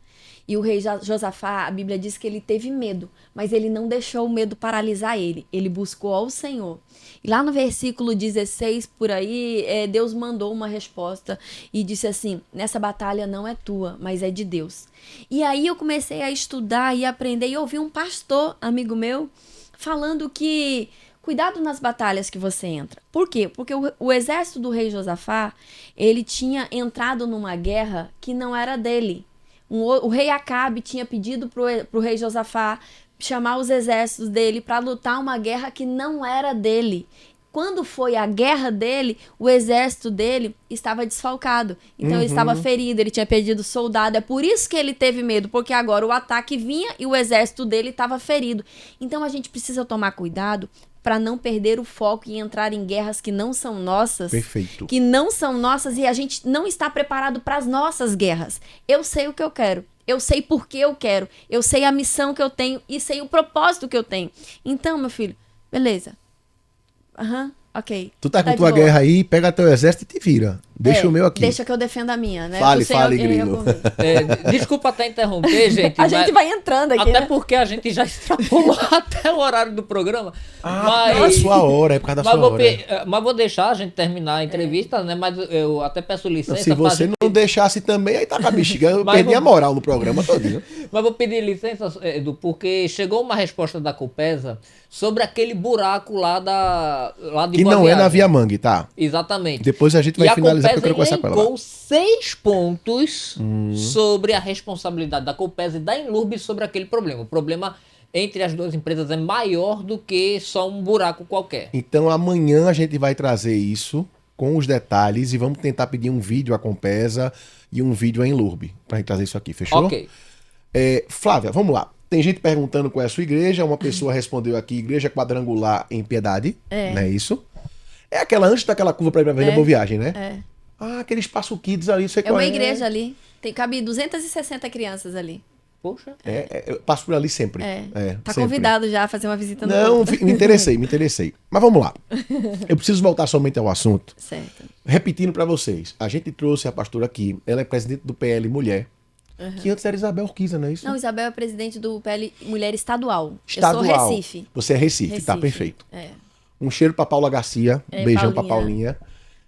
B: E o rei Josafá, a Bíblia diz que ele teve medo, mas ele não deixou o medo paralisar ele. Ele buscou ao Senhor. E lá no versículo 16, por aí, Deus mandou uma resposta e disse assim, nessa batalha não é tua, mas é de Deus. E aí eu comecei a estudar e aprender e ouvi um pastor, amigo meu, falando que cuidado nas batalhas que você entra. Por quê? Porque o exército do rei Josafá, ele tinha entrado numa guerra que não era dele. O rei Acabe tinha pedido pro rei Josafá chamar os exércitos dele para lutar uma guerra que não era dele. Quando foi a guerra dele, o exército dele estava desfalcado. Então ele estava ferido, ele tinha perdido soldado. É por isso que ele teve medo, porque agora o ataque vinha e o exército dele estava ferido. Então a gente precisa tomar cuidado para não perder o foco e entrar em guerras que não são nossas.
C: Perfeito.
B: Que não são nossas e a gente não está preparado para as nossas guerras. Eu sei o que eu quero. Eu sei por que eu quero. Eu sei a missão que eu tenho e sei o propósito que eu tenho. Então, meu filho, beleza. Ok.
C: Tu tá com tua guerra aí, pega teu exército e te vira. Deixa o meu aqui.
B: Deixa que eu defenda a minha, né?
C: Fale, grilo.
A: Desculpa até interromper, gente.
B: A gente vai entrando aqui.
A: Até porque a gente já extrapolou até o horário do programa.
C: É a sua hora, é por causa da sua hora.
A: Mas vou deixar a gente terminar a entrevista, né? Mas eu até peço licença.
C: Se você não deixasse também, aí tá com a bexiga. Eu perdi a moral no programa todinho.
A: Mas vou pedir licença, Edu, porque chegou uma resposta da Copesa sobre aquele buraco lá de
C: que
A: Boa
C: não
A: Viagem.
C: é na Via Mangue, tá?
A: Exatamente.
C: Depois a gente vai finalizar, porque eu quero conversar com ela.
A: Elencou 6 pontos sobre a responsabilidade da Copesa e da Enlurb sobre aquele problema. O problema entre as duas empresas é maior do que só um buraco qualquer.
C: Então amanhã a gente vai trazer isso com os detalhes e vamos tentar pedir um vídeo à Compesa e um vídeo à Enlurb pra gente trazer isso aqui, fechou?
A: Ok.
C: Flávia, vamos lá. Tem gente perguntando qual é a sua igreja. Uma pessoa respondeu aqui, Igreja Quadrangular em Piedade. Não é isso? É aquela antes daquela curva pra ir pra Avenida Boa Viagem, né? Aquele espaço kids ali, sei qual é.
B: É uma igreja ali. Cabe 260 crianças ali.
A: Poxa.
C: Eu passo por ali sempre.
B: Tá
C: sempre.
B: convidado já a fazer uma visita no
C: Não,
B: culto.
C: me interessei. Mas vamos lá. Eu preciso voltar somente ao assunto.
B: Certo.
C: Repetindo pra vocês. A gente trouxe a pastora aqui. Ela é presidente do PL Mulher. Que antes era Isabel Urquiza, não é isso?
B: Não, Isabel é presidente do PL Mulher Estadual.
C: Estadual.
B: Eu sou Recife.
C: Você é Recife, tá perfeito. Um cheiro pra Paula Garcia. Beijão pra Paulinha.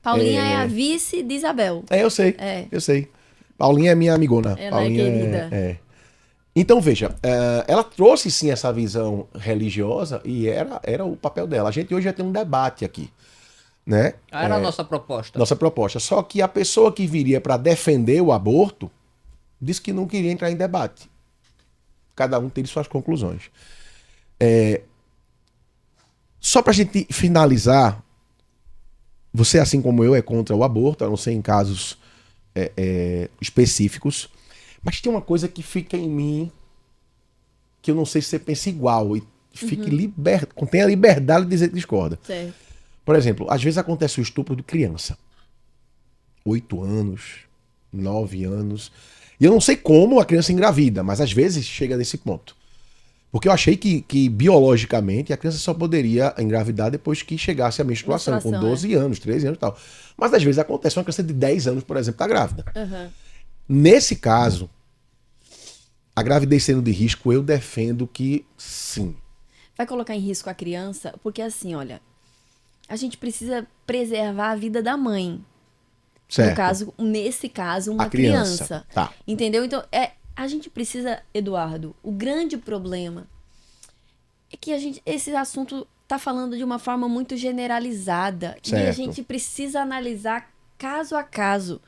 B: Paulinha é a vice de Isabel.
C: Eu sei. Eu sei. Paulinha é minha amigona.
B: Ela
C: Paulinha
B: é querida.
C: Então, veja, ela trouxe sim essa visão religiosa e era o papel dela. A gente hoje já tem um debate aqui, né?
A: Era a nossa proposta.
C: Nossa proposta. Só que a pessoa que viria para defender o aborto disse que não queria entrar em debate. Cada um teve suas conclusões. Só pra gente finalizar, você, assim como eu, é contra o aborto, a não ser em casos específicos. Mas tem uma coisa que fica em mim, que eu não sei se você pensa igual, e fique tenha a liberdade de dizer que discorda.
B: Certo.
C: Por exemplo, às vezes acontece o estupro de criança. 8 anos, 9 anos. E eu não sei como a criança engravida, mas às vezes chega nesse ponto. Porque eu achei que biologicamente a criança só poderia engravidar depois que chegasse a menstruação, com 12 anos, 13 anos e tal. Mas às vezes acontece uma criança de 10 anos, por exemplo, tá grávida. Nesse caso, a gravidez sendo de risco, eu defendo que sim.
B: Vai colocar em risco a criança, porque assim, olha, a gente precisa preservar a vida da mãe.
C: Certo.
B: No caso, nesse caso, uma
C: A criança.
B: criança.
C: Tá.
B: Entendeu? Então, a gente precisa, Eduardo, o grande problema é que esse assunto tá falando de uma forma muito generalizada.
C: Certo.
B: E a gente precisa analisar caso a caso.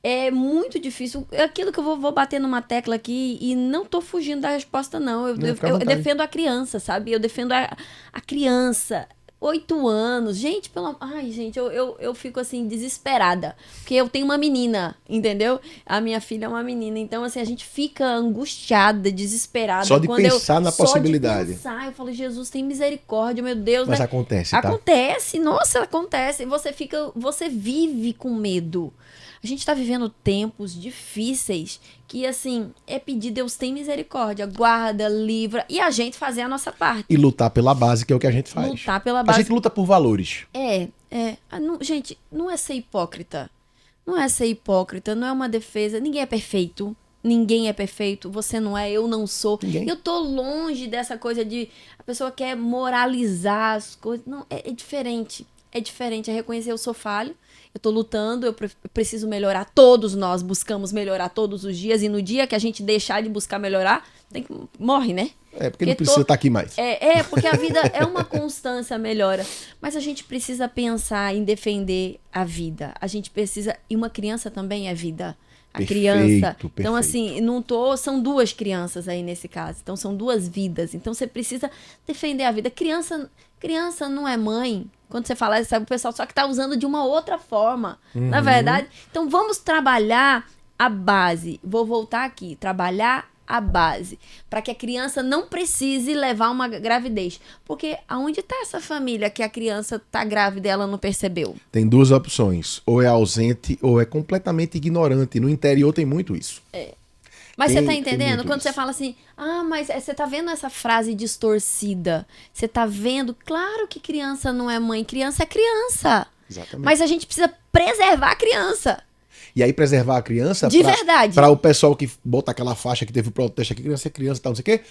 B: É muito difícil. É aquilo que eu vou bater numa tecla aqui e não tô fugindo da resposta, não. Eu defendo a criança, sabe? Eu defendo a criança. 8 anos. Gente, ai, gente, eu fico assim, desesperada. Porque eu tenho uma menina, entendeu? A minha filha é uma menina. Então, assim, a gente fica angustiada, desesperada.
C: Só de pensar na possibilidade.
B: Só de pensar. Eu falo, Jesus, tem misericórdia, meu Deus.
C: Mas
B: né?
C: acontece, tá?
B: Acontece, nossa, acontece. Você vive com medo. A gente tá vivendo tempos difíceis que, assim, é pedir Deus tem misericórdia, guarda, livra, e a gente fazer a nossa parte.
C: E lutar pela base, que é o que a gente faz.
B: Lutar pela base.
C: A gente luta por valores.
B: Gente, não é ser hipócrita. Não é ser hipócrita, não é uma defesa. Ninguém é perfeito. Ninguém é perfeito. Você não é, eu não sou.
C: Ninguém.
B: Eu tô longe dessa coisa de a pessoa quer moralizar as coisas. Não, é diferente. É diferente. É reconhecer eu sou falho. Eu tô lutando, eu preciso melhorar. Todos nós buscamos melhorar todos os dias. E no dia que a gente deixar de buscar melhorar, morre, né?
C: Porque não precisa estar aqui mais.
B: Porque a vida é uma constância, melhora. Mas a gente precisa pensar em defender a vida. A gente precisa... E uma criança também é vida. Criança. Então, assim, são 2 crianças aí nesse caso. Então, são 2 vidas. Então, você precisa defender a vida. Criança não é mãe. Quando você fala, sabe, o pessoal só que tá usando de uma outra forma. Não é verdade? Então, vamos trabalhar a base. Vou voltar aqui. Trabalhar a base. Para que a criança não precise levar uma gravidez. Porque aonde está essa família que a criança tá grávida e ela não percebeu?
C: Tem 2 opções. Ou é ausente ou é completamente ignorante. No interior tem muito isso.
B: Mas você tá entendendo? Quando você fala assim, mas você tá vendo essa frase distorcida? Você tá vendo? Claro que criança não é mãe. Criança é criança.
C: Exatamente.
B: Mas a gente precisa preservar a criança.
C: E aí preservar a criança...
B: verdade.
C: Para o pessoal que bota aquela faixa que teve o protesto aqui, criança é criança e tal, não sei o quê.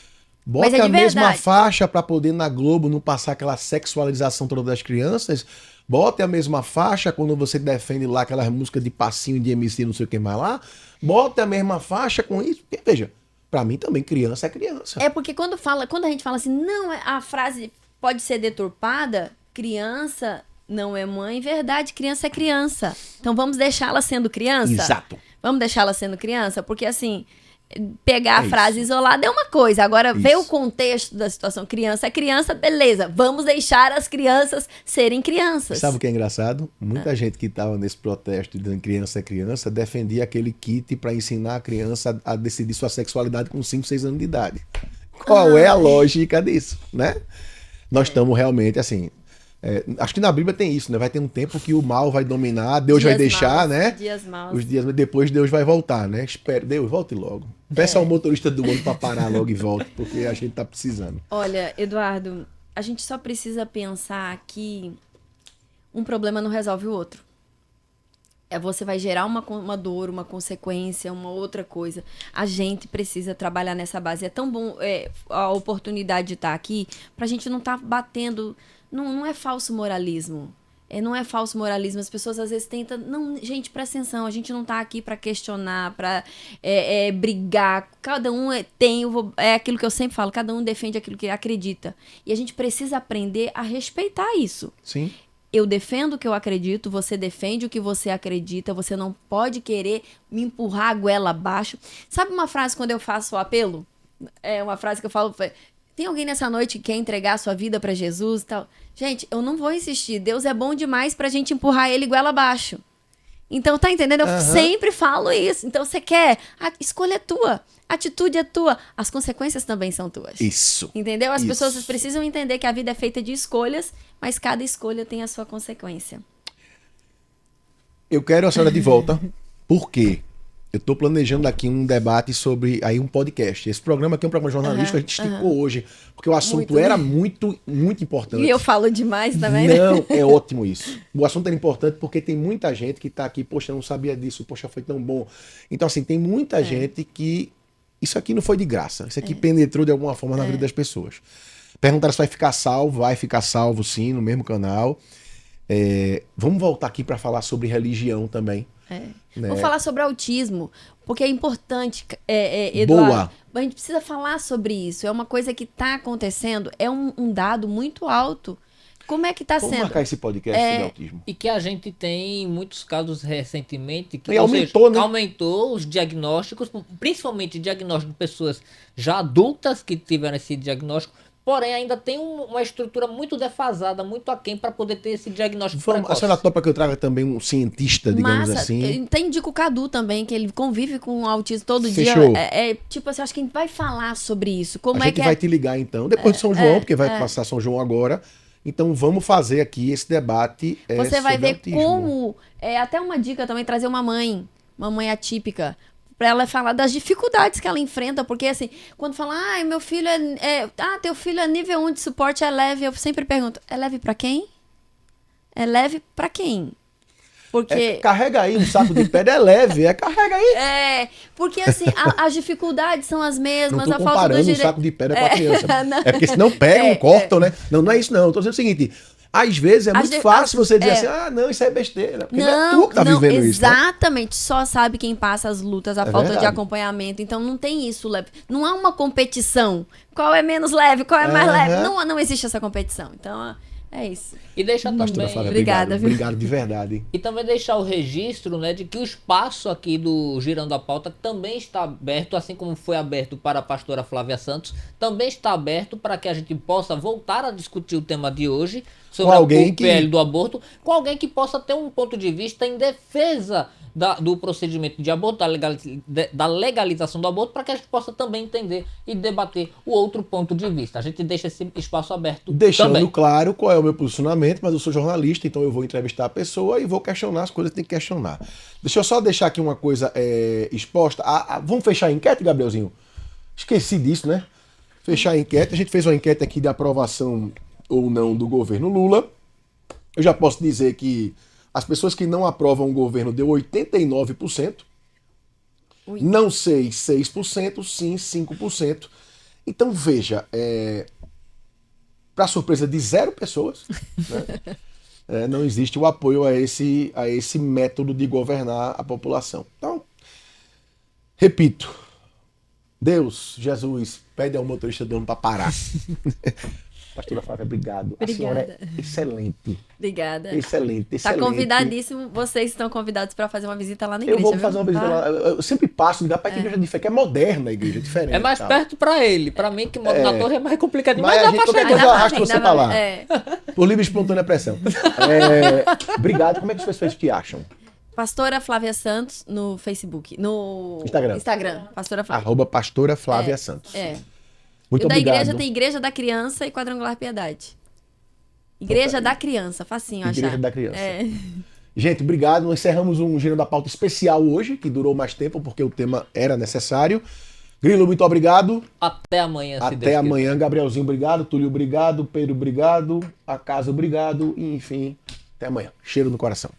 C: Bota a mesma faixa para poder na Globo não passar aquela sexualização toda das crianças. Bote a mesma faixa quando você defende lá aquelas músicas de passinho de MC, não sei o que mais lá. Bote a mesma faixa com isso. Porque, veja, pra mim também criança é criança.
B: Porque quando a gente fala assim, não, a frase pode ser deturpada, criança não é mãe, verdade, criança é criança. Então vamos deixá-la sendo criança?
C: Exato.
B: Vamos deixá-la sendo criança? Porque assim... Pegar a frase isolada é uma coisa. Agora, ver o contexto da situação. Criança é criança, beleza. Vamos deixar as crianças serem crianças.
C: Sabe o que é engraçado? Muita gente que estava nesse protesto dizendo criança é criança defendia aquele kit para ensinar a criança a decidir sua sexualidade com 5, 6 anos de idade. Qual é a lógica disso, né? Nós estamos realmente assim... acho que na Bíblia tem isso, né? Vai ter um tempo que o mal vai dominar, Deus vai deixar, né?
B: Dias maus.
C: Os dias, depois Deus vai voltar, né? Espero, Deus, volte logo. Peça ao motorista do ônibus para parar logo e volte, porque a gente tá precisando.
B: Olha, Eduardo, a gente só precisa pensar que um problema não resolve o outro. Você vai gerar uma dor, uma consequência, uma outra coisa. A gente precisa trabalhar nessa base. É tão bom a oportunidade de estar aqui pra gente não estar batendo... Não é falso moralismo. Não é falso moralismo. As pessoas às vezes tentam... Não, gente, presta atenção. A gente não tá aqui pra questionar, pra brigar. Cada um é aquilo que eu sempre falo. Cada um defende aquilo que acredita. E a gente precisa aprender a respeitar isso.
C: Sim.
B: Eu defendo o que eu acredito, você defende o que você acredita. Você não pode querer me empurrar a goela abaixo. Sabe uma frase quando eu faço o apelo? É uma frase que eu falo... Tem alguém nessa noite que quer entregar a sua vida pra Jesus e tal? Gente, eu não vou insistir. Deus é bom demais pra gente empurrar ele goela abaixo. Então, tá entendendo? Eu sempre falo isso. Então, você quer? A escolha é tua. A atitude é tua. As consequências também são tuas.
C: Isso.
B: Entendeu? As
C: Isso.
B: pessoas precisam entender que a vida é feita de escolhas, mas cada escolha tem a sua consequência.
C: Eu quero a senhora de volta. Por quê? Eu estou planejando aqui um debate sobre aí um podcast. Esse programa aqui é um programa jornalístico, a gente esticou hoje, porque o assunto era muito importante.
B: E eu falo demais também, né?
C: Não, é ótimo isso. O assunto era importante porque tem muita gente que está aqui, poxa, eu não sabia disso, poxa, foi tão bom. Então, assim, tem muita gente que isso aqui não foi de graça. Isso aqui penetrou de alguma forma na vida das pessoas. Perguntaram se vai ficar salvo sim, no mesmo canal. Vamos voltar aqui para falar sobre religião também. Né?
B: Vou falar sobre autismo, porque é importante, Eduardo. A gente precisa falar sobre isso. É uma coisa que está acontecendo, é um dado muito alto. Como é que está sendo?
C: Vamos marcar esse podcast sobre autismo.
A: E que a gente tem muitos casos recentemente que
C: aumentou, né?
A: Aumentou os diagnósticos, principalmente diagnóstico de pessoas já adultas que tiveram esse diagnóstico. Porém, ainda tem uma estrutura muito defasada, muito aquém para poder ter esse diagnóstico precoce.
C: A senhora topa que eu traga também um cientista, digamos assim.
B: Tem Dico Cadu também, que ele convive com o autismo todo
C: Fechou.
B: dia. Tipo assim, acho que a gente vai falar sobre isso. Como
C: a gente vai te ligar então, depois de São João, porque vai passar São João agora. Então vamos fazer aqui esse debate.
B: Você vai ver
C: autismo.
B: como. Até uma dica também, trazer uma mãe atípica, para ela falar das dificuldades que ela enfrenta, porque assim, quando fala, meu filho teu filho é nível 1 de suporte, é leve, eu sempre pergunto, é leve para quem? É leve para quem? Porque
C: carrega aí um saco de pedra, é leve, carrega aí.
B: Porque assim, as dificuldades são as mesmas,
C: não
B: a
C: tô
B: falta do
C: comparando um
B: direito.
C: saco de pedra com a criança.
B: Não.
C: Porque senão pegam, cortam, né? Não é isso não. Eu tô dizendo o seguinte, às vezes é muito fácil você dizer assim, não, isso é besteira. Porque não é tu que tá vivendo isso.
B: Exatamente, só sabe quem passa as lutas, a falta
C: verdade.
B: de acompanhamento. Então não tem isso leve. Não há uma competição. Qual é menos leve, qual é mais leve? Não existe essa competição. Então, é isso.
A: E deixar
C: Pastora
A: também...
C: Flávia,
B: Obrigada, viu?
C: obrigado de verdade.
A: E também deixar o registro, né, de que o espaço aqui do Girando a Pauta também está aberto, assim como foi aberto para a pastora Flávia Santos, também está aberto para que a gente possa voltar a discutir o tema de hoje, sobre o PL do aborto, com alguém que possa ter um ponto de vista em defesa do procedimento de aborto, da legalização do aborto, para que a gente possa também entender e debater o outro ponto de vista. A gente deixa esse espaço aberto
C: Deixando
A: também.
C: claro qual é o meu posicionamento, mas eu sou jornalista, então eu vou entrevistar a pessoa e vou questionar as coisas que tem que questionar. Deixa eu só deixar aqui uma coisa exposta. Vamos fechar a enquete, Gabrielzinho? Esqueci disso, né? Fechar a enquete. A gente fez uma enquete aqui de aprovação ou não do governo Lula. Eu já posso dizer que as pessoas que não aprovam o governo deu 89%.
B: Ui.
C: Não sei, 6%, sim, 5%. Então, veja, para surpresa de 0 pessoas, né, não existe o apoio a esse método de governar a população. Então, repito, Deus, Jesus, pede ao motorista do ônibus para parar. Pastora Flávia, obrigado.
B: Obrigada.
C: A senhora é excelente.
B: Obrigada.
C: Excelente.
B: Tá convidadíssimo. Vocês estão convidados para fazer uma visita lá na igreja.
C: Eu vou fazer uma visita lá. Eu sempre passo, ligar para a igreja de fé, que é moderna a igreja, é diferente.
A: É mais perto para ele. Para mim, que moro na torre, é mais complicado.
C: Mas
A: Mas
C: a
A: dá
C: gente,
A: para
C: qualquer
A: chegar.
C: coisa eu arrasto você para lá. Por livre e espontânea pressão. Obrigado. Como é que as pessoas te acham?
B: Pastora Flávia Santos no Facebook. No Instagram. Pastora Flávia.
C: @pastora Flávia Santos. Muito
B: E da
C: obrigado.
B: igreja tem Igreja da Criança e Quadrangular Piedade. Igreja da Criança, facinho achar.
C: Igreja da Criança. Gente, obrigado. Nós encerramos um Girando a Pauta especial hoje, que durou mais tempo porque o tema era necessário. Grilo, muito obrigado.
A: Até amanhã, se Deus
C: Até amanhã.
A: quiser.
C: Gabrielzinho, obrigado. Túlio, obrigado. Pedro, obrigado. A casa, obrigado. E, enfim, até amanhã. Cheiro no coração.